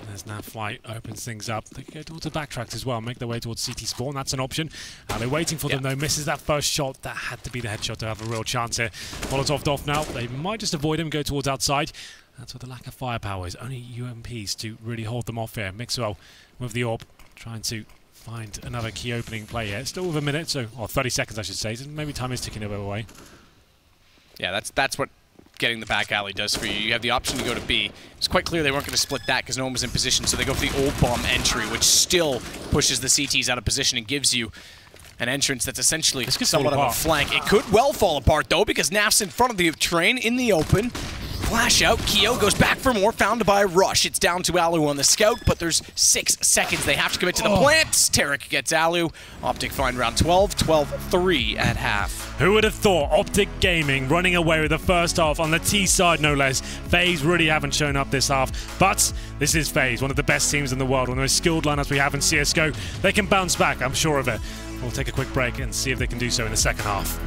There's now Flight, opens things up. They can go towards the backtracks as well, make their way towards CT spawn. That's an option. They're waiting for them though. Misses that first shot. That had to be the headshot to have a real chance here. Molotov off now. They might just avoid him, go towards outside. That's where the lack of firepower is. Only UMPs to really hold them off here. Mixwell with the AWP, trying to find another key opening play here. Still with a minute, or 30 seconds I should say, so maybe time is ticking a bit away. Yeah, that's what getting the back alley does for you. You have the option to go to B. It's quite clear they weren't going to split that because no one was in position, so they go for the old bomb entry, which still pushes the CTs out of position and gives you an entrance that's essentially somewhat of a flank. It could well fall apart, though, because Naf's in front of the train in the open. Flash out. Keo goes back for more, found by Rush. It's down to Alu on the scout, but there's 6 seconds. They have to commit to the plant. Tarek gets Alu. OpTic find round 12, 12-3 at half. Who would have thought OpTic Gaming running away with the first half on the T side, no less. FaZe really haven't shown up this half, but this is FaZe, one of the best teams in the world, one of the most skilled lineups we have in CSGO. They can bounce back, I'm sure of it. We'll take a quick break and see if they can do so in the second half.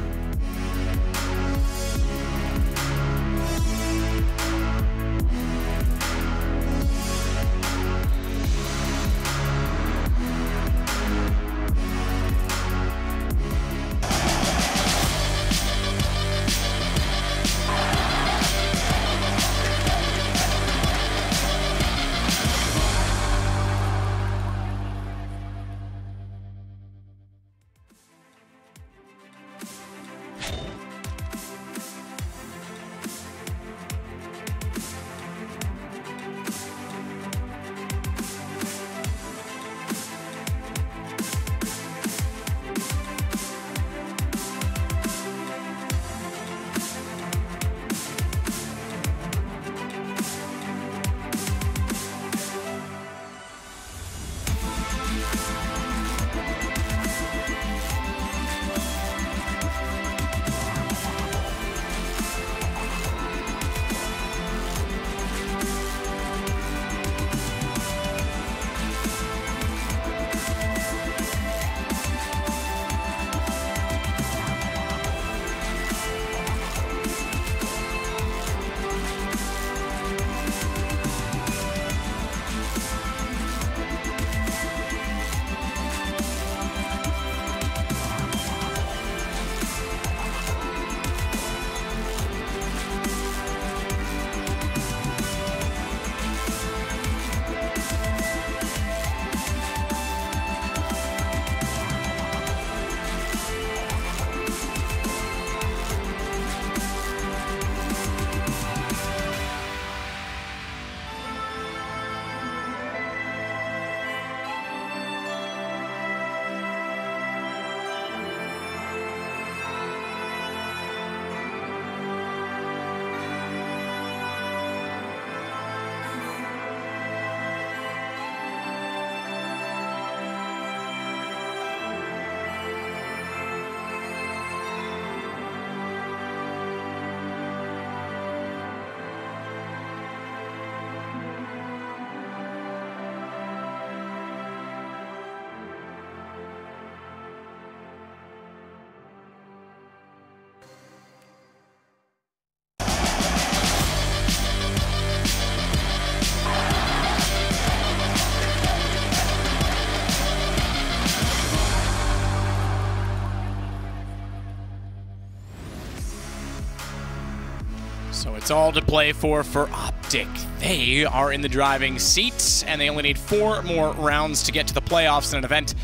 So it's all to play for OpTic. They are in the driving seat, and they only need 4 more rounds to get to the playoffs in an event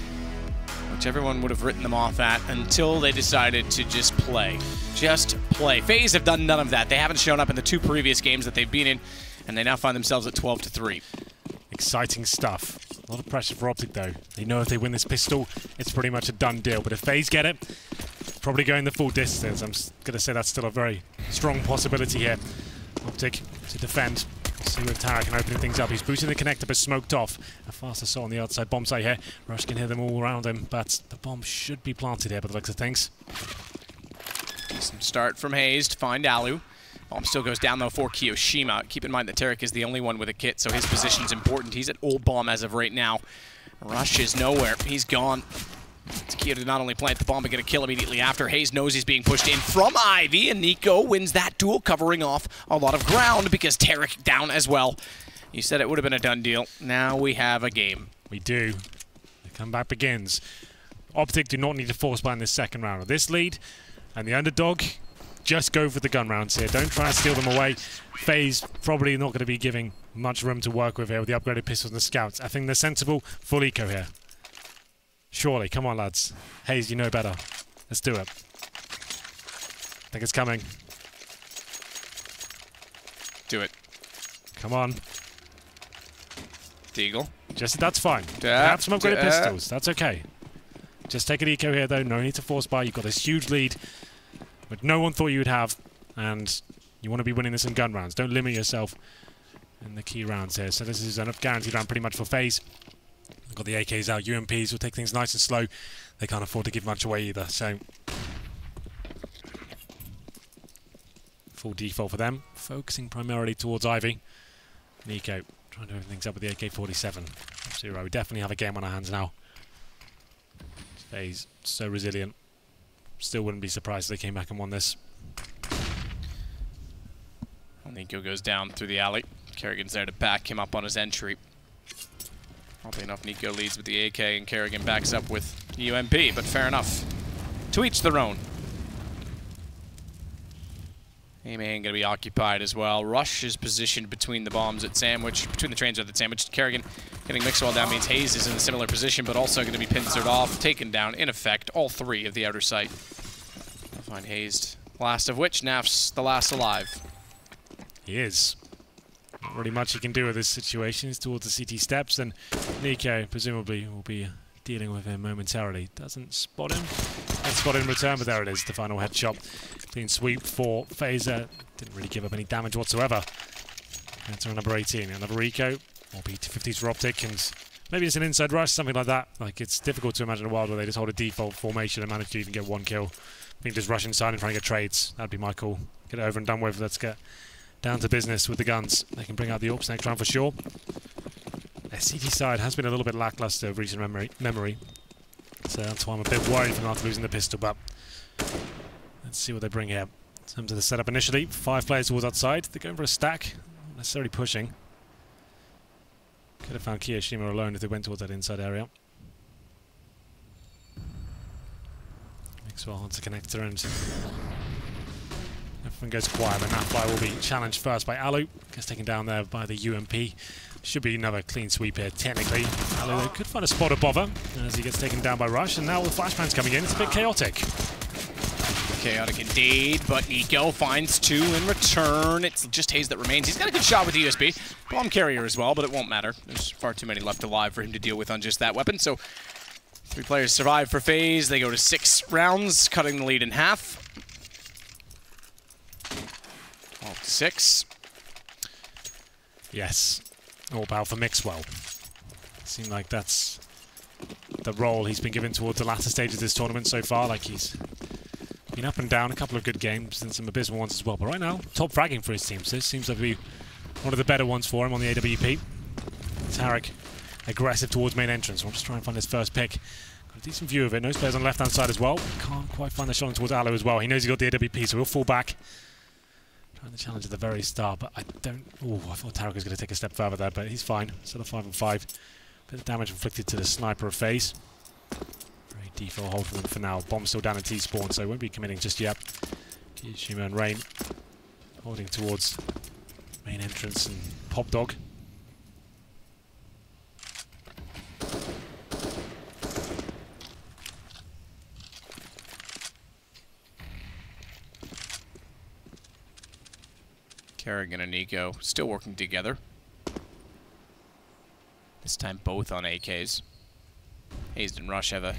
which everyone would have written them off at until they decided to just play. Just play. FaZe have done none of that. They haven't shown up in the 2 previous games that they've been in, and they now find themselves at 12-3. Exciting stuff. A lot of pressure for OpTic, though. They know if they win this pistol, it's pretty much a done deal. But if FaZe get it, probably going the full distance. I'm going to say that's still a very strong possibility here. OpTic to defend. See with Tarek and opening things up. He's boosting the connector, but smoked off. A fast assault on the outside bomb site here. Rush can hear them all around him, but the bomb should be planted here by the looks of things. Decent start from Hayes to find Alu. Bomb still goes down, though, for Kiyoshima. Keep in mind that Tarek is the only one with a kit, so his position's important. He's at old bomb as of right now. Rush is nowhere. He's gone. Keo did not only plant the bomb, but get a kill immediately after. Hayes knows he's being pushed in from Ivy, and Nico wins that duel, covering off a lot of ground because Tarek down as well. You said it would have been a done deal. Now we have a game. We do. The comeback begins. OpTic do not need to force buy in this second round. With this lead, and the underdog, just go for the gun rounds here. Don't try and steal them away. FaZe probably not going to be giving much room to work with here with the upgraded pistols and the scouts. I think they're sensible, full eco here. Surely, come on, lads. FaZe, you know better. Let's do it. I think it's coming. Do it. Come on. Deagle. Just that's fine. You have some upgraded pistols. That's okay. Just take an eco here, though. No need to force buy. You've got this huge lead, but no one thought you would have, and you want to be winning this in gun rounds. Don't limit yourself in the key rounds here. So this is enough guaranteed round pretty much for FaZe. We've got the AKs out. UMPs will take things nice and slow. They can't afford to give much away either. So full default for them. Focusing primarily towards Ivy. Nico trying to open things up with the AK-47. Absolutely right. We definitely have a game on our hands now. FaZe so resilient. Still wouldn't be surprised if they came back and won this. Nico goes down through the alley. Kerrigan's there to back him up on his entry. Oddly enough, Nico leads with the AK and Kerrigan backs up with UMP, but fair enough. To each their own. A-main going to be occupied as well. Rush is positioned between the bombs at Sandwich, between the trains at Sandwich. Kerrigan getting Mixwell down means FaZe is in a similar position, but also going to be pincered off, taken down, in effect, all three of the outer site. We'll find FaZe, last of which, Naf's the last alive. He is. Not really much he can do with this situation. He's towards the CT steps, and Nico presumably will be dealing with him momentarily. Doesn't spot him. Doesn't spot him in return, but there it is, the final headshot. Clean sweep for FaZe. Didn't really give up any damage whatsoever. Enter number 18. Another Rico. More P250s for OpTic, and maybe it's an inside rush, something like that. Like, it's difficult to imagine a world where they just hold a default formation and manage to even get one kill. I think just rush inside and try and get trades. That'd be my call. Get it over and done with. Let's get down to business with the guns. They can bring out the AWPs next round for sure. Their CT side has been a little bit lackluster of recent memory. So that's why I'm a bit worried from after losing the pistol, but let's see what they bring here. In terms of the setup initially, 5 players towards outside. They're going for a stack, not necessarily pushing. Could have found Kiyoshima alone if they went towards that inside area. Mixwell onto connector and everyone goes quiet, but Nafly will be challenged first by Alu. Gets taken down there by the UMP. Should be another clean sweep here, technically. Alu could find a spot of bother as he gets taken down by Rush, and now with flashbangs coming in, it's a bit chaotic. Chaotic indeed, but Nico finds 2 in return. It's just FaZe that remains. He's got a good shot with the USB. Bomb carrier as well, but it won't matter. There's far too many left alive for him to deal with on just that weapon, so 3 players survive for FaZe. They go to 6 rounds, cutting the lead in half. 12-6. Yes. All power for Mixwell. Seems like that's the role he's been given towards the latter stage of this tournament so far. Like, he's been up and down, a couple of good games and some abysmal ones as well. But right now, top fragging for his team. So this seems to be one of the better ones for him on the AWP. Tarek aggressive towards main entrance. We'll just try and find his first pick. Got a decent view of it. Those players on the left-hand side as well. Can't quite find the shot towards Alu as well. He knows he's got the AWP, so he'll fall back. Trying the challenge at the very start, but I don't... Oh, I thought Tarek was going to take a step further there, but he's fine. Still a 5-on-5. Bit of damage inflicted to the sniper of FaZe. Very default hold for them for now. Bomb still down in T-spawn, so won't be committing just yet. Kiyoshima and Rain holding towards main entrance and Pop Dog. Kerrigan and Nico still working together. This time both on AKs. FaZe and Rush have a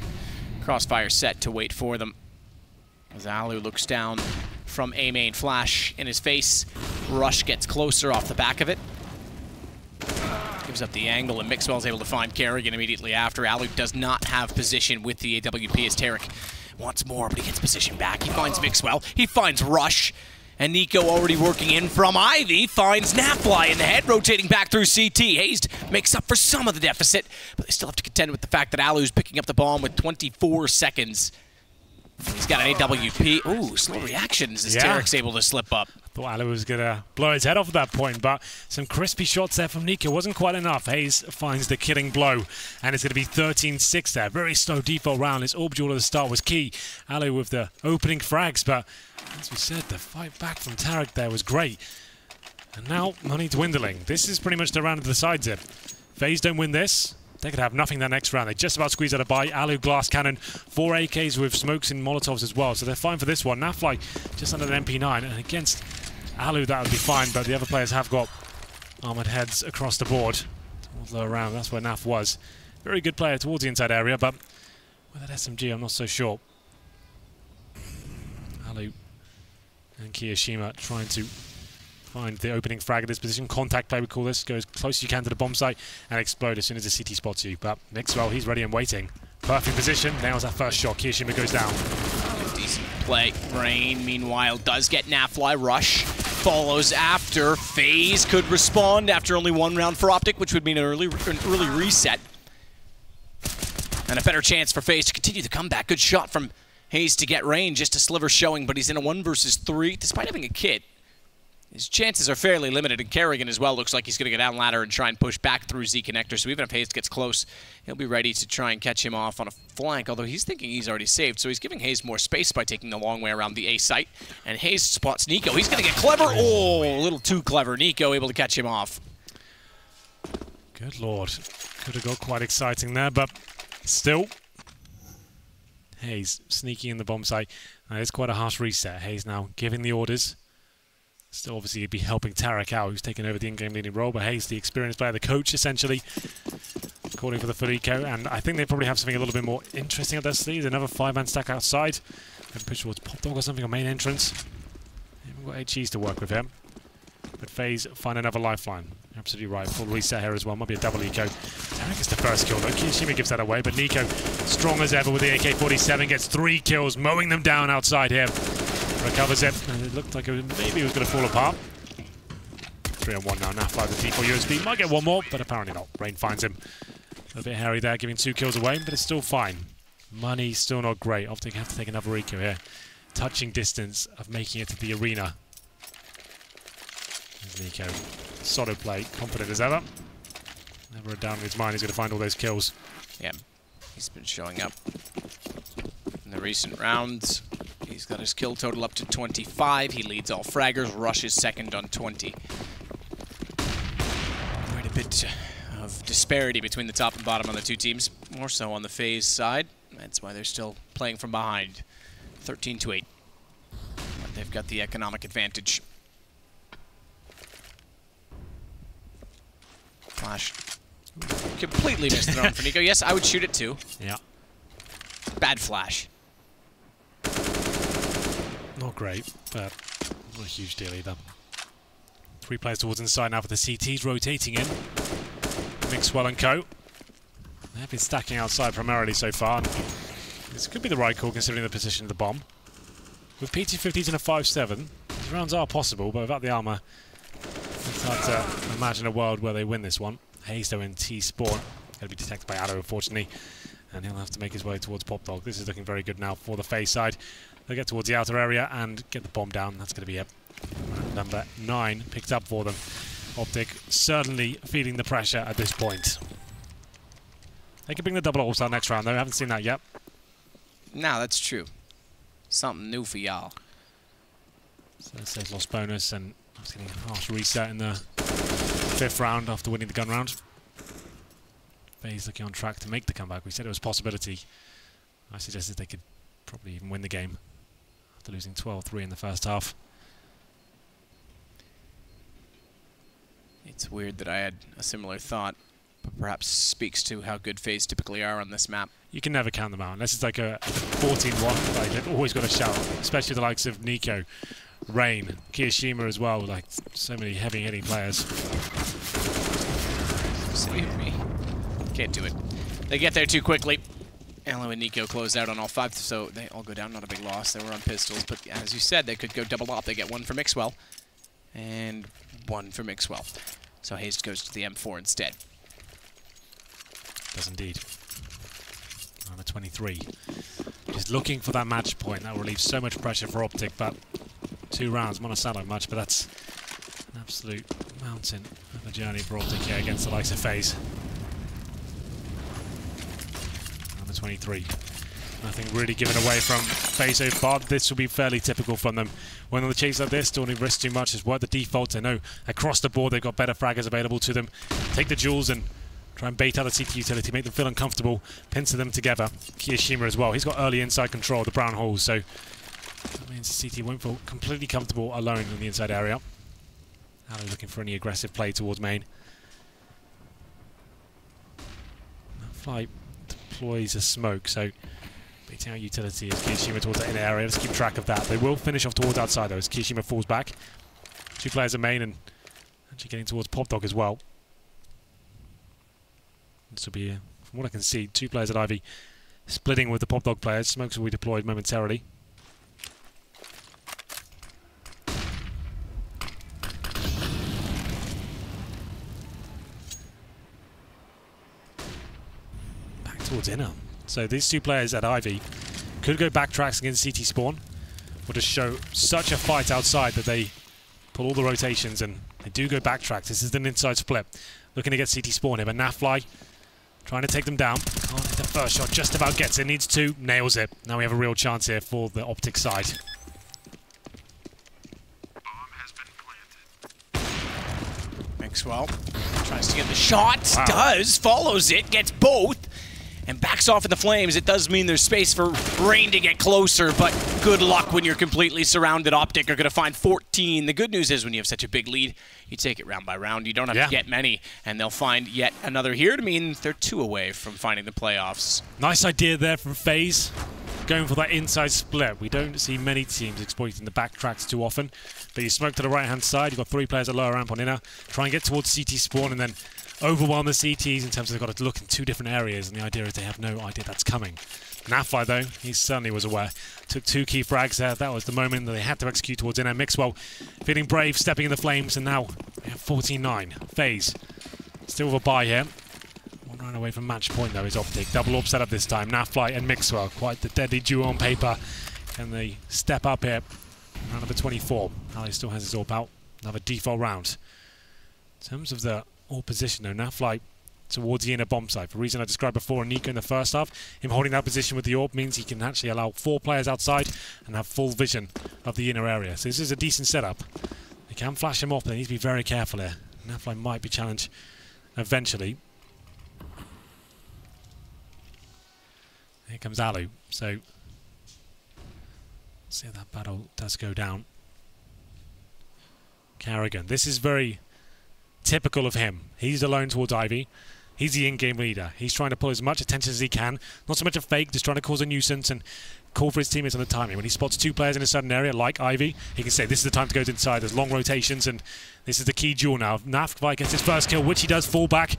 crossfire set to wait for them. As Alu looks down from A-main, flash in his face. Rush gets closer off the back of it. Gives up the angle, and Mixwell's able to find Kerrigan immediately after. Alu does not have position with the AWP as Tarek wants more, but he gets position back. He finds Mixwell. He finds Rush. And Nico already working in from Ivy finds Nafly in the head, rotating back through CT. FaZe makes up for some of the deficit, but they still have to contend with the fact that Alu's picking up the bomb with 24 seconds. He's got an AWP. Ooh, slow reactions as Tarek's able to slip up. Thought Alu was going to blow his head off at that point, but some crispy shots there from Nico wasn't quite enough. FaZe finds the killing blow, and it's going to be 13-6 there. Very slow default round. His AWP duel at the start was key. Alu with the opening frags, but as we said, the fight back from Tarek there was great. And now money dwindling. This is pretty much the round of the sides here. FaZe don't win this, they could have nothing that next round. They just about squeeze out a buy. Alu, glass cannon, 4 AKs with smokes and molotovs as well, so they're fine for this one. Nafly just under an MP9, and against Alu that would be fine, but the other players have got armored heads across the board. Towards lower round, that's where Naf was. Very good player towards the inside area, but with that SMG, I'm not so sure. Alu and Kiyoshima trying to find the opening frag at this position. Contact play, we call this. Goes close as you can to the bomb site and explode as soon as the CT spots you. But Mixwell, he's ready and waiting. Perfect position. Nails that first shot. Kiyoshima goes down. Decent play. Rain, meanwhile, does get Nafly. Rush follows after. FaZe could respond after only 1 round for OpTic, which would mean an early reset. And a better chance for FaZe to continue the comeback. Good shot from Hayes to get Rain. Just a sliver showing, but he's in a 1 versus 3. Despite having a kit, his chances are fairly limited, and Kerrigan as well looks like he's going to get down ladder and try and push back through Z connector, so even if Hayes gets close, he'll be ready to try and catch him off on a flank, although he's thinking he's already saved, so he's giving Hayes more space by taking the long way around the A site, and Hayes spots Nico. He's going to get clever. Oh, a little too clever. Nico able to catch him off. Good lord. Could have got quite exciting there, but still. Hayes sneaking in the bomb site. It's quite a harsh reset. Hayes now giving the orders. Still, obviously, he'd be helping Tarek out, who's taken over the in-game leading role, but Hayes, the experienced player, the coach, essentially, calling for the full eco, and I think they probably have something a little bit more interesting up their sleeves. Another 5-man stack outside. Maybe push towards PopDog or something on main entrance. We've got HGs to work with him. But FaZe find another lifeline. Absolutely right. Full reset here as well. Might be a double eco. Tarek gets the first kill, though. Kiyoshima gives that away, but Nico, strong as ever with the AK-47, gets 3 kills, mowing them down outside here. Recovers it, and it looked like maybe it was going to fall apart. 3-on-1 now. Nafly with the T4 USB. Might get one more, but apparently not. Rain finds him. A bit hairy there, giving 2 kills away, but it's still fine. Money still not great. OpTic have to take another eco here. Touching distance of making it to the arena. There's Nico. Solid play, confident as ever. Never a doubt in his mind he's going to find all those kills. Yeah, he's been showing up in the recent rounds. He's got his kill total up to 25. He leads all fraggers. Rush is second on 20. Quite a bit of disparity between the top and bottom on the 2 teams. More so on the FaZe side. That's why they're still playing from behind. 13-8. But they've got the economic advantage. Flash. Completely missed the run for Nico. Yes, I would shoot it too. Yeah. Bad flash. Not great, but not a huge deal either. 3 players towards inside now for the CTs rotating in. Mixwell and co. They've been stacking outside primarily so far. This could be the right call considering the position of the bomb. With PT-50s and a 5-7, these rounds are possible, but without the armor, it's hard to imagine a world where they win this one. Hayes though in T-spawn. Going to be detected by Addo, unfortunately. And he'll have to make his way towards PopDog. This is looking very good now for the FaZe side. They'll get towards the outer area and get the bomb down. That's going to be it. Number 9 picked up for them. OpTic certainly feeling the pressure at this point. They could bring the double all-star next round, though. I haven't seen that yet. No, that's true. Something new for y'all. So it says lost bonus, and I was getting a harsh reset in the 5th round after winning the gun round. FaZe looking on track to make the comeback. We said it was a possibility. I suggested they could probably even win the game after losing 12-3 in the first half. It's weird that I had a similar thought, but perhaps speaks to how good FaZe typically are on this map. You can never count them out, unless it's like a 14-1. Like, they've always got a shout, especially the likes of Nico, Rain, Kiyoshima as well, like so many heavy-hitting players. Save me. Can't do it. They get there too quickly. Elo and Nico close out on all 5, so they all go down. Not a big loss. They were on pistols, but as you said, they could go double up. They get 1 for Mixwell and 1 for Mixwell. So Hayes goes to the M4 instead. Does indeed. Number 23. Just looking for that match point. That will relieve so much pressure for OpTic, but 2 rounds might not sound like much, but that's an absolute mountain of a journey for OpTic here against the likes of FaZe. Number 23. Nothing really given away from FaZe so far. This will be fairly typical from them. When on the chase like this, don't risk too much. It's worth the default. I know across the board they've got better fraggers available to them. Take the jewels and Try and bait out the CT utility, make them feel uncomfortable, pincer them together. Kiyashima as well. He's got early inside control of the brown holes, so that means the CT won't feel completely comfortable alone in the inside area. Alu looking for any aggressive play towards main. Fly deploys a smoke, so baiting out utility as Kiyashima towards that inner area. Let's keep track of that. They will finish off towards outside though as Kiyashima falls back. 2 players at main and actually getting towards PopDog as well. This will be, from what I can see, 2 players at Ivy splitting with the PopDog players. Smokes will be deployed momentarily. Back towards inner. So these 2 players at Ivy could go backtracks against CT spawn, or just show such a fight outside that they pull all the rotations and they do go backtracks. This is an inside split. Looking to get CT spawn here, but Nafly trying to take them down. Can't hit the first shot, just about gets it. Needs 2, nails it. Now we have a real chance here for the OpTic side. Maxwell tries to get the shot, Wow. does, follows it, gets both, and backs off in the flames. It does mean there's space for Rain to get closer, but good luck when you're completely surrounded. OpTic are going to find 14. The good news is when you have such a big lead, you take it round by round. You don't have to get many, and they'll find yet another here to mean they're 2 away from finding the playoffs. Nice idea there from FaZe, going for that inside split. We don't see many teams exploiting the backtracks too often, but you smoke to the right-hand side. You've got 3 players at lower ramp on inner. Try and get towards CT spawn and then overwhelm the CTs in terms of they've got to look in 2 different areas, and the idea is they have no idea that's coming. Nafly, though, he certainly was aware. Took 2 key frags there. That was the moment that they had to execute towards inner. Mixwell feeling brave, stepping in the flames, and now we have 14-9. FaZe still with a bye here. 1 round away from match point, though, is OpTic. Double AWP set up this time. Nafly and Mixwell, quite the deadly duo on paper. Can they step up here? Round number 24. Ali still has his AWP out. Another default round. In terms of the AWP position, though, Nafly towards the inner bomb site. For the reason I described before, Nico in the first half, him holding that position with the AWP means he can actually allow 4 players outside and have full vision of the inner area. So this is a decent setup. They can flash him off, but they need to be very careful here. Nafly might be challenged eventually. Here comes Alu. So see if that battle does go down. Carrigan. This is very typical of him. He's alone towards Ivy. He's the in-game leader. He's trying to pull as much attention as he can. Not so much a fake, just trying to cause a nuisance and call for his teammates on the timing. When he spots 2 players in a certain area, like Ivy, he can say, this is the time to go inside. There's long rotations, and this is the key duel now. Nafly gets his first kill, which he does fall back.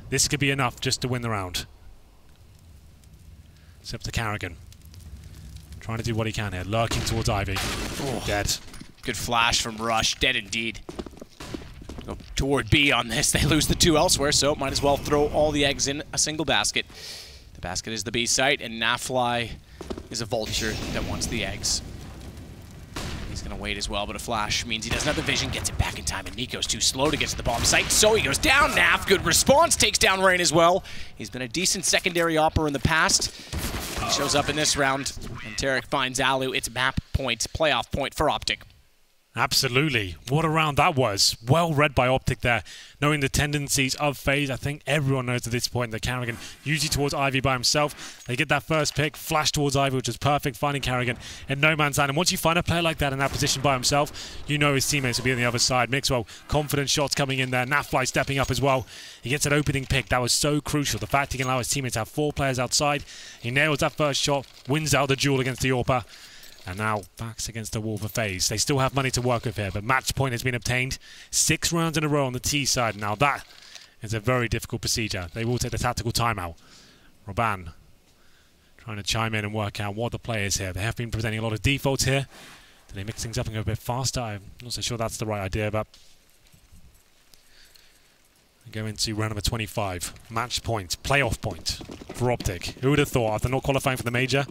This could be enough just to win the round. It's up to Carrigan. Trying to do what he can here. Lurking towards Ivy. Oh. Dead. Good flash from Rush. Dead indeed. Go toward B on this. They lose the 2 elsewhere, so might as well throw all the eggs in a single basket. The basket is the B site, and Nafly is a vulture that wants the eggs. He's going to wait as well, but a flash means he doesn't have the vision, gets it back in time, and Nico's too slow to get to the bomb site, so he goes down. Naf, good response, takes down Rain as well. He's been a decent secondary operator in the past. He shows up in this round, and Tarek finds Alu. It's map point, playoff point for OpTic. Absolutely. What a round that was. Well read by OpTic there. Knowing the tendencies of FaZe, I think everyone knows at this point that Carrigan usually towards Ivy by himself. They get that first pick, flash towards Ivy, which is perfect, finding Carrigan in no man's land. And once you find a player like that in that position by himself, you know his teammates will be on the other side. Mixwell, confident shots coming in there. Nafly stepping up as well. He gets an opening pick. That was so crucial. The fact he can allow his teammates to have 4 players outside. He nails that first shot, wins out the duel against the AWPer. And now backs against the wall for FaZe. They still have money to work with here, but match point has been obtained. 6 rounds in a row on the T side. Now that is a very difficult procedure. They will take the tactical timeout. Roban trying to chime in and work out what the players here. They have been presenting a lot of defaults here. Do they mix things up and go a bit faster? I'm not so sure that's the right idea, but we go into round number 25. Match point, playoff point for OpTic. Who would have thought after not qualifying for the major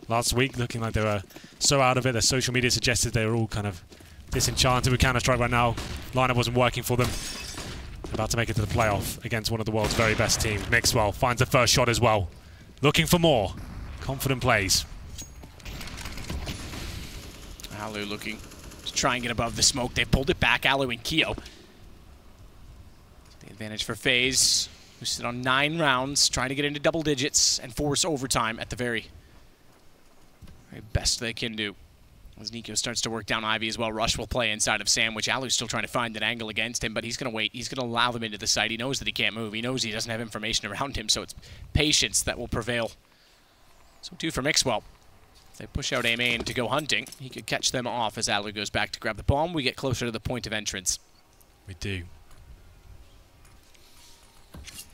last week, looking like they were so out of it, their social media suggested they were all kind of disenchanted with Counter-Strike right now. Lineup wasn't working for them. About to make it to the playoff against one of the world's very best teams. Mixwell finds the first shot as well. Looking for more. Confident plays. Alu looking to try and get above the smoke. They pulled it back, Alu and Keo. The advantage for FaZe. who sit on 9 rounds, trying to get into double digits and force overtime at the very best they can do. As Nico starts to work down Ivy as well, Rush will play inside of Sandwich. Alu's still trying to find an angle against him, but he's going to wait. He's going to allow them into the site. He knows that he can't move. He knows he doesn't have information around him, so it's patience that will prevail. So 2 for Mixwell. If they push out A main to go hunting, he could catch them off as Alu goes back to grab the bomb. We get closer to the point of entrance. We do.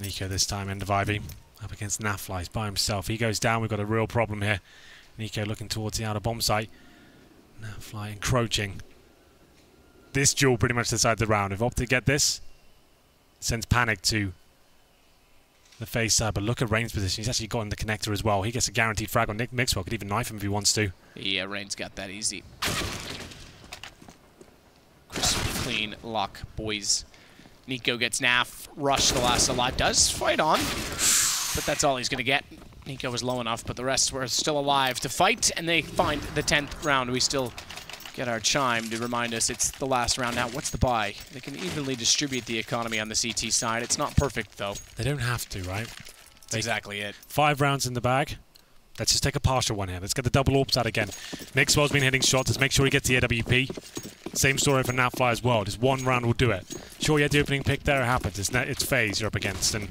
Nico this time, end of Ivy, up against Nafly. He's by himself. He goes down. We've got a real problem here. Nico looking towards the outer bomb site. Nafly encroaching. This duel pretty much decides the round. If OpTic get this, it sends panic to the FaZe side. But look at Rain's position. He's actually gotten the connector as well. He gets a guaranteed frag on Mixwell. Could even knife him if he wants to. Yeah, Rain's got that easy. Crisp, clean lock, boys. Nico gets Naf. Rush, the last alive, does fight on, but that's all he's going to get. Nico was low enough, but the rest were still alive to fight, and they find the 10th round. We still get our chime to remind us it's the last round. Now, what's the buy? They can evenly distribute the economy on the CT side. It's not perfect, though. They don't have to, right? That's exactly it. 5 rounds in the bag. Let's just take a partial one here. Let's get the double AWPs out again. Mixwell's been hitting shots. Let's make sure he gets the AWP. Same story for Nafly as well. Just 1 round will do it. Sure, you had the opening pick there. It happens. It's FaZe you're up against, and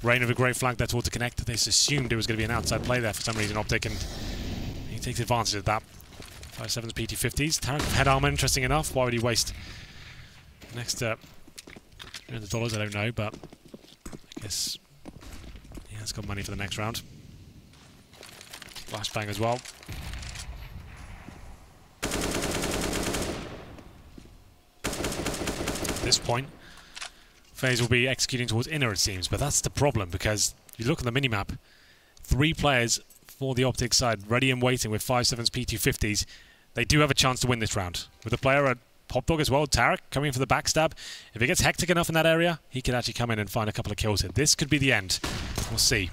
Rain with a great flank there towards the connector. They just assumed it was going to be an outside play there for some reason, OpTic, and he takes advantage of that. 5.7's PT50s. Tarek head armor, interesting enough. Why would he waste next $100? I don't know, but I guess he has got money for the next round. Flashbang as well. At this point, FaZe will be executing towards inner, it seems, but that's the problem, because you look at the minimap, 3 players for the OpTic side ready and waiting with 5.7's P250s. They do have a chance to win this round. With a player at Popdog as well, Tarek, coming in for the backstab. If it gets hectic enough in that area, he could actually come in and find a couple of kills here. This could be the end. We'll see.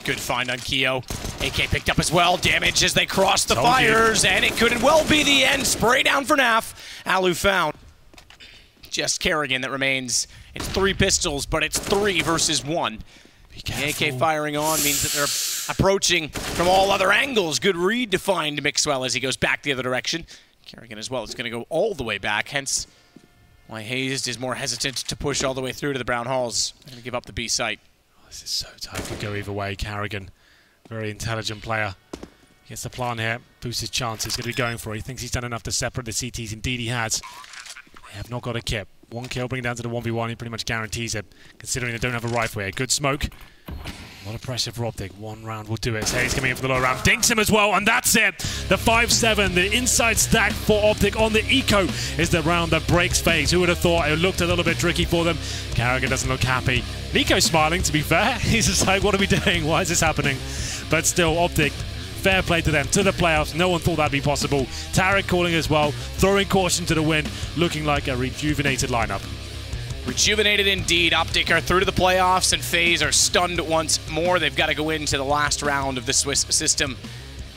Good find on Keo. AK picked up as well. Damage as they cross the fires, and it could well be the end. Spray down for Naf. Alu found. Just Kerrigan that remains. It's 3 pistols, but it's 3 versus 1. The AK firing on means that they're approaching from all other angles. Good read to find Mixwell as he goes back the other direction. Kerrigan as well is going to go all the way back, hence why Hazed is more hesitant to push all the way through to the Brown Halls. They're going to give up the B site. This is so tight. Could go either way. Kerrigan, very intelligent player. Gets the plan here. Boosts his chances. Going to be going for it. He thinks he's done enough to separate the CTs. Indeed he has. They have not got a kip. 1 kill, bring it down to the 1v1. He pretty much guarantees it, considering they don't have a rifle here. Good smoke. A lot of pressure for OpTic. 1 round will do it. Hayes coming in for the low round. Dinks him as well, and that's it. The 5-7, the inside stack for OpTic on the eco is the round that breaks FaZe. Who would have thought? It looked a little bit tricky for them. Kerrigan doesn't look happy. Nico's smiling, to be fair. He's just like, what are we doing? Why is this happening? But still, OpTic, fair play to them, to the playoffs. No one thought that'd be possible. Tarek calling as well, throwing caution to the wind, looking like a rejuvenated lineup. Rejuvenated indeed. OpTic are through to the playoffs, and FaZe are stunned once more. They've got to go into the last round of the Swiss system.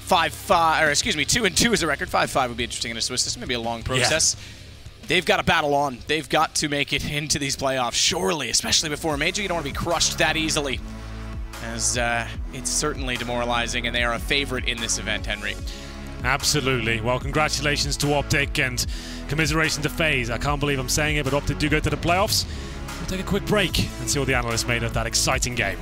2-2 is a record. 5-5 would be interesting in a Swiss system. Maybe a long process. Yeah. They've got to battle on. They've got to make it into these playoffs, surely, especially before a major. You don't want to be crushed that easily, as it's certainly demoralizing, and they are a favorite in this event, Henry. Absolutely. Well, congratulations to OpTic and commiseration to FaZe. I can't believe I'm saying it, but OpTic do go to the playoffs. We'll take a quick break and see what the analysts made of that exciting game.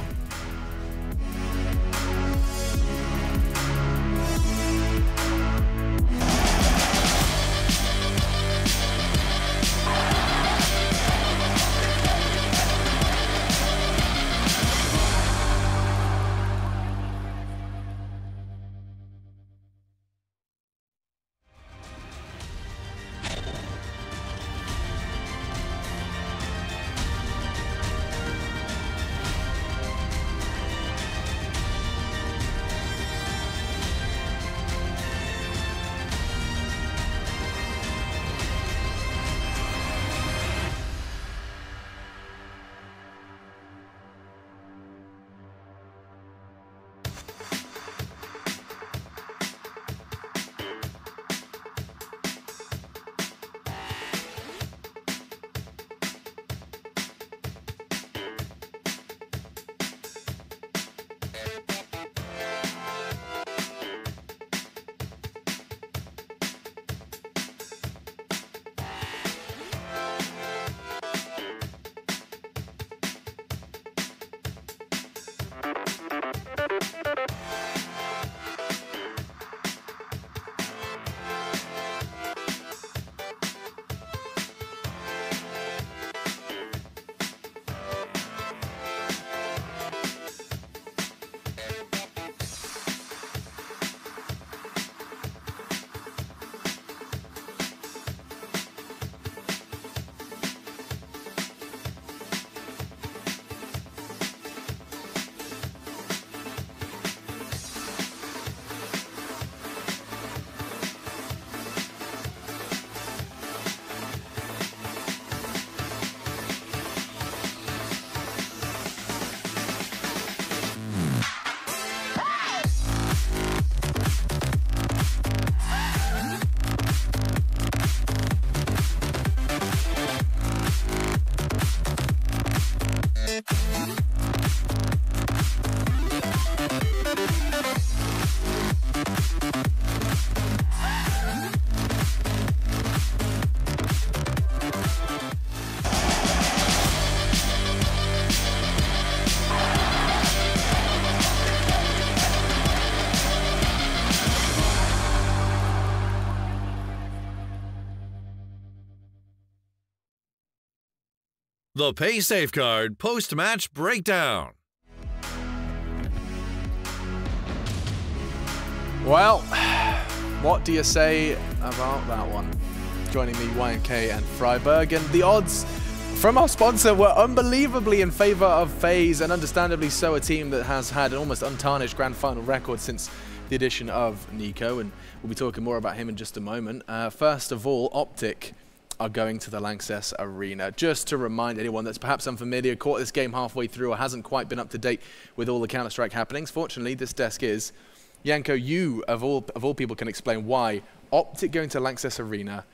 The Pay Safeguard post-match breakdown. Well, what do you say about that one? Joining me, YNK and Freiberg, and the odds from our sponsor were unbelievably in favor of FaZe, and understandably so, a team that has had an almost untarnished grand final record since the addition of Nico, and we'll be talking more about him in just a moment. First of all, OpTic are going to the Lanxess Arena. Just to remind anyone that's perhaps unfamiliar, caught this game halfway through or hasn't quite been up to date with all the Counter-Strike happenings. Fortunately, this desk is. Janko, you, of all people, can explain why OpTic going to Lanxess Arena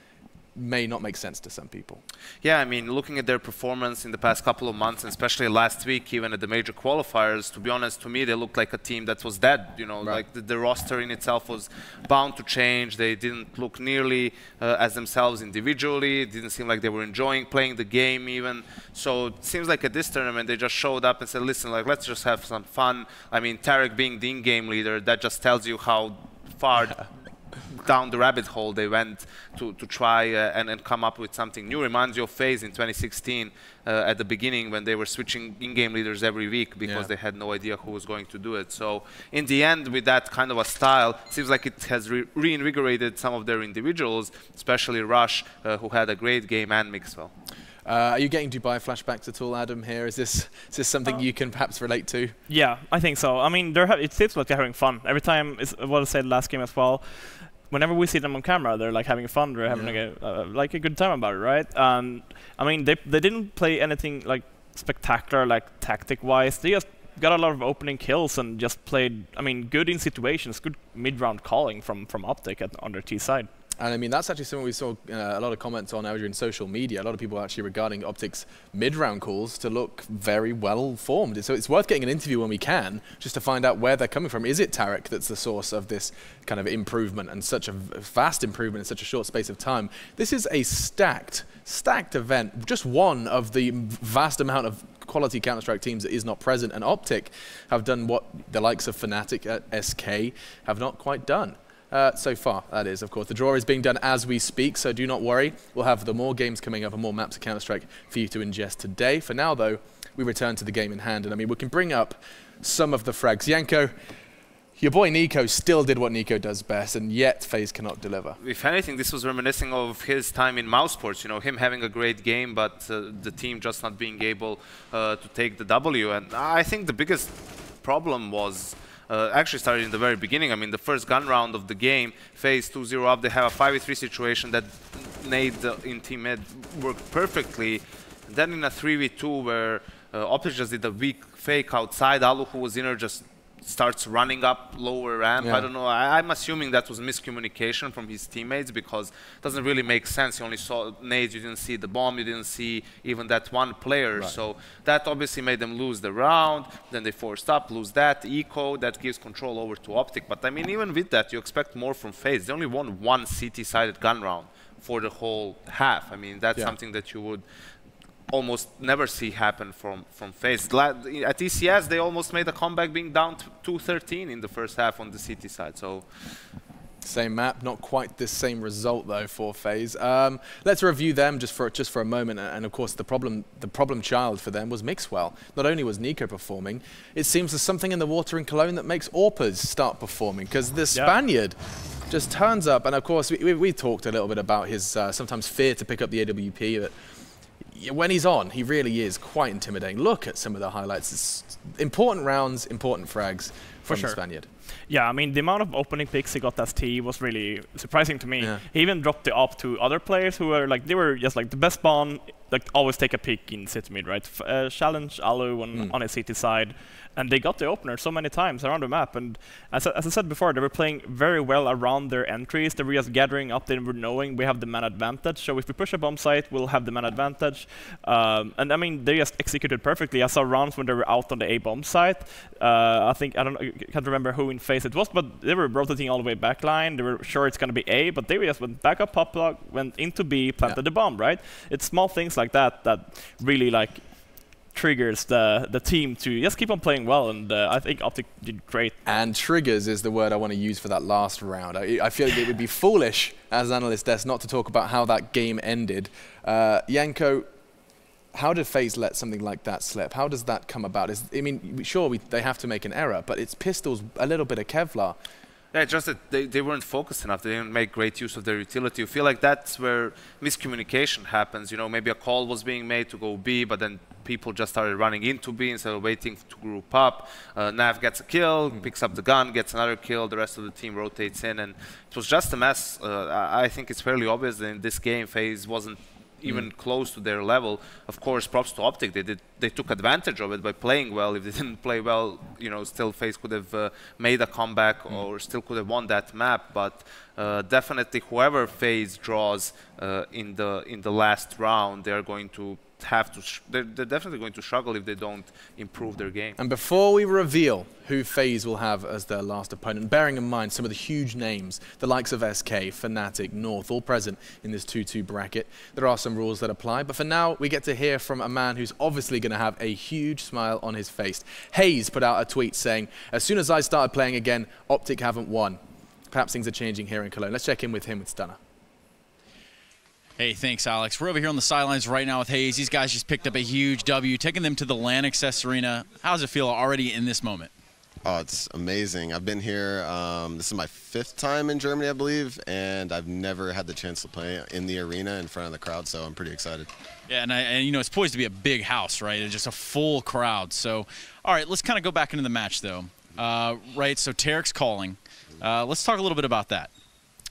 may not make sense to some people. Yeah, I mean, looking at their performance in the past couple of months, and especially last week, even at the major qualifiers, to be honest, to me, they looked like a team that was dead. You know, right. Like the roster in itself was bound to change. They didn't look nearly as themselves individually. It didn't seem like they were enjoying playing the game even. So it seems like at this tournament, they just showed up and said, listen, like, let's just have some fun. I mean, TheFatRat being the in-game leader, that just tells you how far down the rabbit hole they went to try and come up with something new. Reminds you of FaZe in 2016 at the beginning, when they were switching in-game leaders every week because they had no idea who was going to do it. So in the end, with that kind of a style, it seems like it has reinvigorated some of their individuals, especially Rush, who had a great game, and Mixwell. Are you getting Dubai flashbacks at all, Adam, here? Is this something you can perhaps relate to? Yeah, I think so. I mean, it seems like they're having fun. Every time, it's what I said last game as well, whenever we see them on camera, they're like having fun. They're having like a good time about it, right? And I mean, they didn't play anything like spectacular, like tactic-wise. They just got a lot of opening kills and just played, I mean, good in situations, good mid-round calling from OpTic on their T side. And I mean, that's actually something we saw a lot of comments on over in social media. A lot of people actually regarding OpTic's mid-round calls to look very well formed. So it's worth getting an interview when we can, just to find out where they're coming from. Is it TheFatRat that's the source of this kind of improvement and such a fast improvement in such a short space of time? This is a stacked event, just one of the vast amount of quality Counter-Strike teams that is not present. And OpTic have done what the likes of Fnatic at SK have not quite done. So far, that is, of course. The draw is being done as we speak, so do not worry. We'll have the more games coming up and more maps of Counter-Strike for you to ingest today. For now, though, we return to the game in hand. And I mean, we can bring up some of the frags. Janko, your boy Nico still did what Nico does best, and yet FaZe cannot deliver. If anything, this was reminiscing of his time in Mousesports. You know, him having a great game, but the team just not being able to take the W. And I think the biggest problem was actually started in the very beginning. I mean, the first gun round of the game, FaZe 2-0 up, they have a 5v3 situation that Nade in team mid worked perfectly. And then in a 3v2 where OpTic just did a weak fake outside, Alu, who was inner, just starts running up lower ramp. I don't know. I'm assuming that was miscommunication from his teammates, because it doesn't really make sense. You only saw nades, you didn't see the bomb, you didn't see even that one player. Right. So that obviously made them lose the round. Then they forced up, lose that eco. That gives control over to OpTic. But I mean, even with that, you expect more from FaZe. They only won one CT-sided gun round for the whole half. I mean, that's something that you would almost never see happen from FaZe. At ECS, they almost made a comeback, being down to 2-13 in the first half on the CT side. So same map, not quite the same result though for FaZe. Let's review them just for a moment. And of course, the problem child for them was Mixwell. Not only was Nico performing, it seems there's something in the water in Cologne that makes Orpas start performing, because the Spaniard just turns up. And of course, we talked a little bit about his sometimes fear to pick up the AWP, but when he's on, he really is quite intimidating. Look at some of the highlights. It's important rounds, important frags from the Spaniard. Yeah, I mean, the amount of opening picks he got as T was really surprising to me. Yeah. He even dropped the op to other players who were like, they were just like the best spawn, like always take a pick in city mid, right? Challenge Alu on his CT side. And they got the opener so many times around the map. And as I said before, they were playing very well around their entries. They were just gathering up. They were knowing we have the man advantage. So if we push a bomb site, we'll have the man advantage. And I mean, they just executed perfectly. I saw rounds when they were out on the A bomb site. I can't remember who in FaZe it was, but they were rotating all the way back line. They were sure it's going to be A, but they just went back up, pop lock, went into B, planted the bomb, right? It's small things like that that really like triggers the team to just keep on playing well, and I think OpTic did great. And triggers is the word I want to use for that last round. I feel like it would be foolish as Analyst desk not to talk about how that game ended. Janko, how did FaZe let something like that slip? How does that come about? I mean, sure, they have to make an error, but it's pistols, a little bit of Kevlar. Yeah, just that they weren't focused enough. They didn't make great use of their utility. You feel like that's where miscommunication happens. You know, maybe a call was being made to go B, but then people just started running into B instead of waiting to group up. Nav gets a kill, picks up the gun, gets another kill. The rest of the team rotates in, and it was just a mess. I think it's fairly obvious that in this game, FaZe wasn't even close to their level. Of course, props to OpTic. They took advantage of it by playing well. If they didn't play well, you know, still FaZe could have made a comeback or still could have won that map. But definitely, whoever FaZe draws in the last round, they're going to have to. They're definitely going to struggle if they don't improve their game. And before we reveal who FaZe will have as their last opponent, bearing in mind some of the huge names, the likes of SK, Fnatic, North, all present in this 2-2 bracket, there are some rules that apply. But for now, we get to hear from a man who's obviously going to have a huge smile on his face. FaZe put out a tweet saying, "As soon as I started playing again, OpTic haven't won." Perhaps things are changing here in Cologne. Let's check in with him with Stunner. Hey, thanks, Alex. We're over here on the sidelines right now with FaZe. These guys just picked up a huge W, taking them to the Lanxess Arena. How does it feel already in this moment? Oh, it's amazing. I've been here, this is my 5th time in Germany, I believe, and I've never had the chance to play in the arena in front of the crowd, so I'm pretty excited. Yeah, and you know, it's poised to be a big house, right? It's just a full crowd. So, all right, let's kind of go back into the match, though. Right, so Tarek's calling. Let's talk a little bit about that.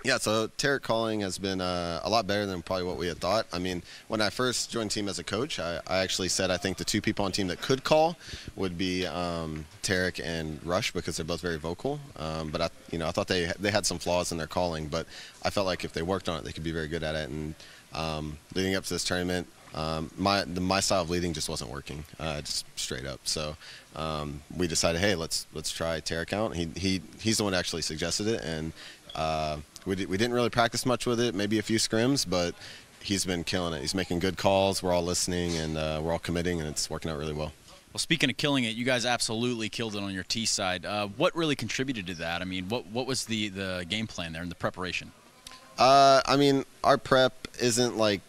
Yeah, so Tarek calling has been a lot better than probably what we had thought. I mean, when I first joined team as a coach, I actually said I think the 2 people on team that could call would be Tarek and Rush because they're both very vocal. But I thought they had some flaws in their calling, but I felt like if they worked on it, they could be very good at it. And leading up to this tournament, my style of leading just wasn't working, just straight up. So we decided, hey, let's try Tarek out. He's the one that actually suggested it, and we didn't really practice much with it, maybe a few scrims, but he's been killing it. He's making good calls, we're all listening, and we're all committing, and it's working out really well. Well, speaking of killing it, you guys absolutely killed it on your T side. What really contributed to that? I mean, what was the game plan there and the preparation? I mean, our prep isn't like,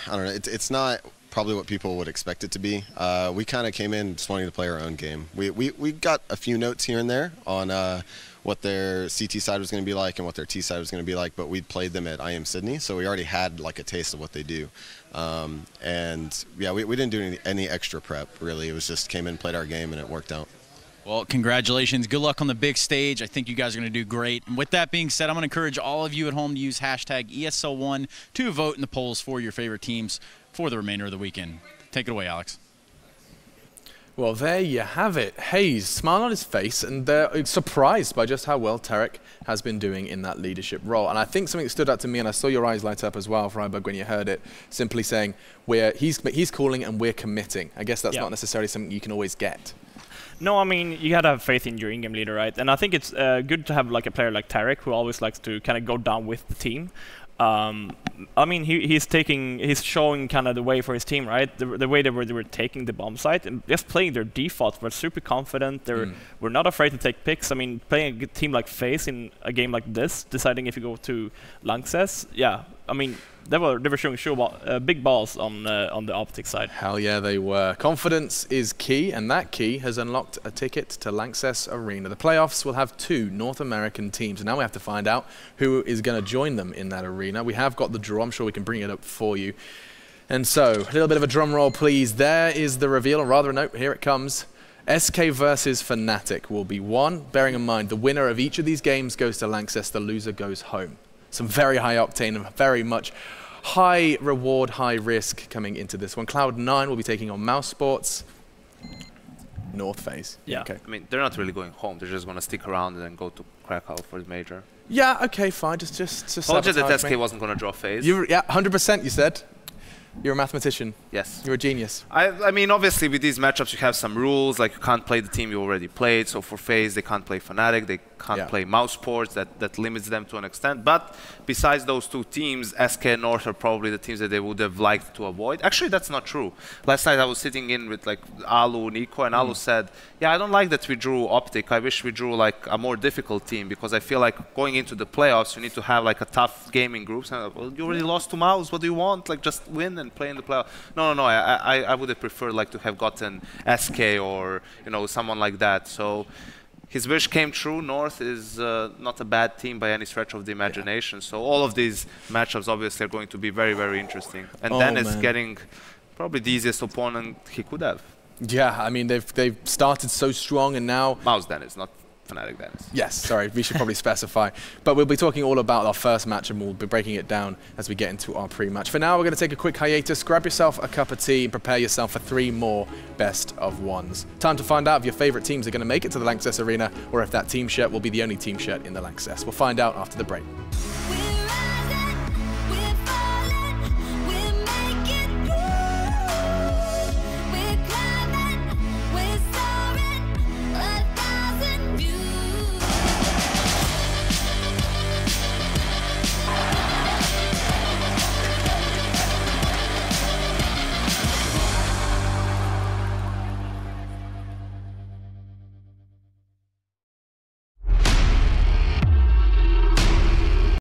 I don't know, it's not probably what people would expect it to be. We kind of came in just wanting to play our own game. We got a few notes here and there on what their CT side was going to be like and what their T side was going to be like, but we played them at IM Sydney, so we already had like a taste of what they do. And yeah, we didn't do any extra prep, really. It was just came in, played our game, and it worked out. Well, congratulations. Good luck on the big stage. I think you guys are going to do great. And with that being said, I'm going to encourage all of you at home to use hashtag ESL1 to vote in the polls for your favorite teams for the remainder of the weekend. Take it away, Alex. Well, there you have it. FaZe, smile on his face, and they're surprised by just how well Tarek has been doing in that leadership role. And I think something that stood out to me, and I saw your eyes light up as well, Freiburg, when you heard it, simply saying, he's calling and we're committing. I guess that's not necessarily something you can always get. No, I mean, you gotta have faith in your in-game leader, right? And I think it's good to have like a player like Tarek, who always likes to kind of go down with the team. I mean, he's showing kind of the way for his team, right? The way they were taking the bomb site and just playing their default, were super confident. They were not afraid to take picks. I mean, playing a team like FaZe in a game like this, deciding if you go to Lanxess, yeah. I mean, they were showing big balls on the OpTic side. Hell yeah, they were. Confidence is key, and that key has unlocked a ticket to Lanxess Arena. The playoffs will have 2 North American teams, and now we have to find out who is going to join them in that arena. We have got the draw. I'm sure we can bring it up for you. And so, a little bit of a drum roll, please. There is the reveal, or rather, no, here it comes. SK versus Fnatic will be one. Bearing in mind, the winner of each of these games goes to Lanxess, the loser goes home. Some very high octane and very much high reward, high risk coming into this one. Cloud9 will be taking on Mouse Sports. North FaZe. Yeah. Okay. I mean, they're not really going home. They're just going to stick around and then go to Krakow for the major. Yeah, okay, fine. Just told you that SK wasn't going to draw FaZe. Yeah, 100% you said. You're a mathematician. Yes. You're a genius. I mean, obviously, with these matchups, you have some rules. Like, you can't play the team you already played. So for FaZe, they can't play Fnatic. They can't play Mouse Sports. That limits them to an extent. But besides those 2 teams, SK and North are probably the teams that they would have liked to avoid. Actually, that's not true. Last night, I was sitting in with, like, Alu, Nico, and Alu said, yeah, I don't like that we drew OpTic. I wish we drew, like, a more difficult team, because I feel like going into the playoffs, you need to have, like, a tough gaming group. And, well, you already lost to Mouse. What do you want? Like, just win and play in the playoff. No. I would have preferred like to have gotten SK or someone like that. So his wish came true. North is not a bad team by any stretch of the imagination. Yeah. So all of these matchups obviously are going to be very, very interesting. And then it's getting probably the easiest opponent he could have. Yeah, I mean they've started so strong, and now Mouse Dennis, not Fnatic Dennis. Yes, sorry, we should probably specify. But we'll be talking all about our first match, and we'll be breaking it down as we get into our pre-match. For now, we're going to take a quick hiatus, grab yourself a cup of tea, and prepare yourself for 3 more best of ones. Time to find out if your favorite teams are going to make it to the Lanxess Arena, or if that team shirt will be the only team shirt in the Lanxess. We'll find out after the break.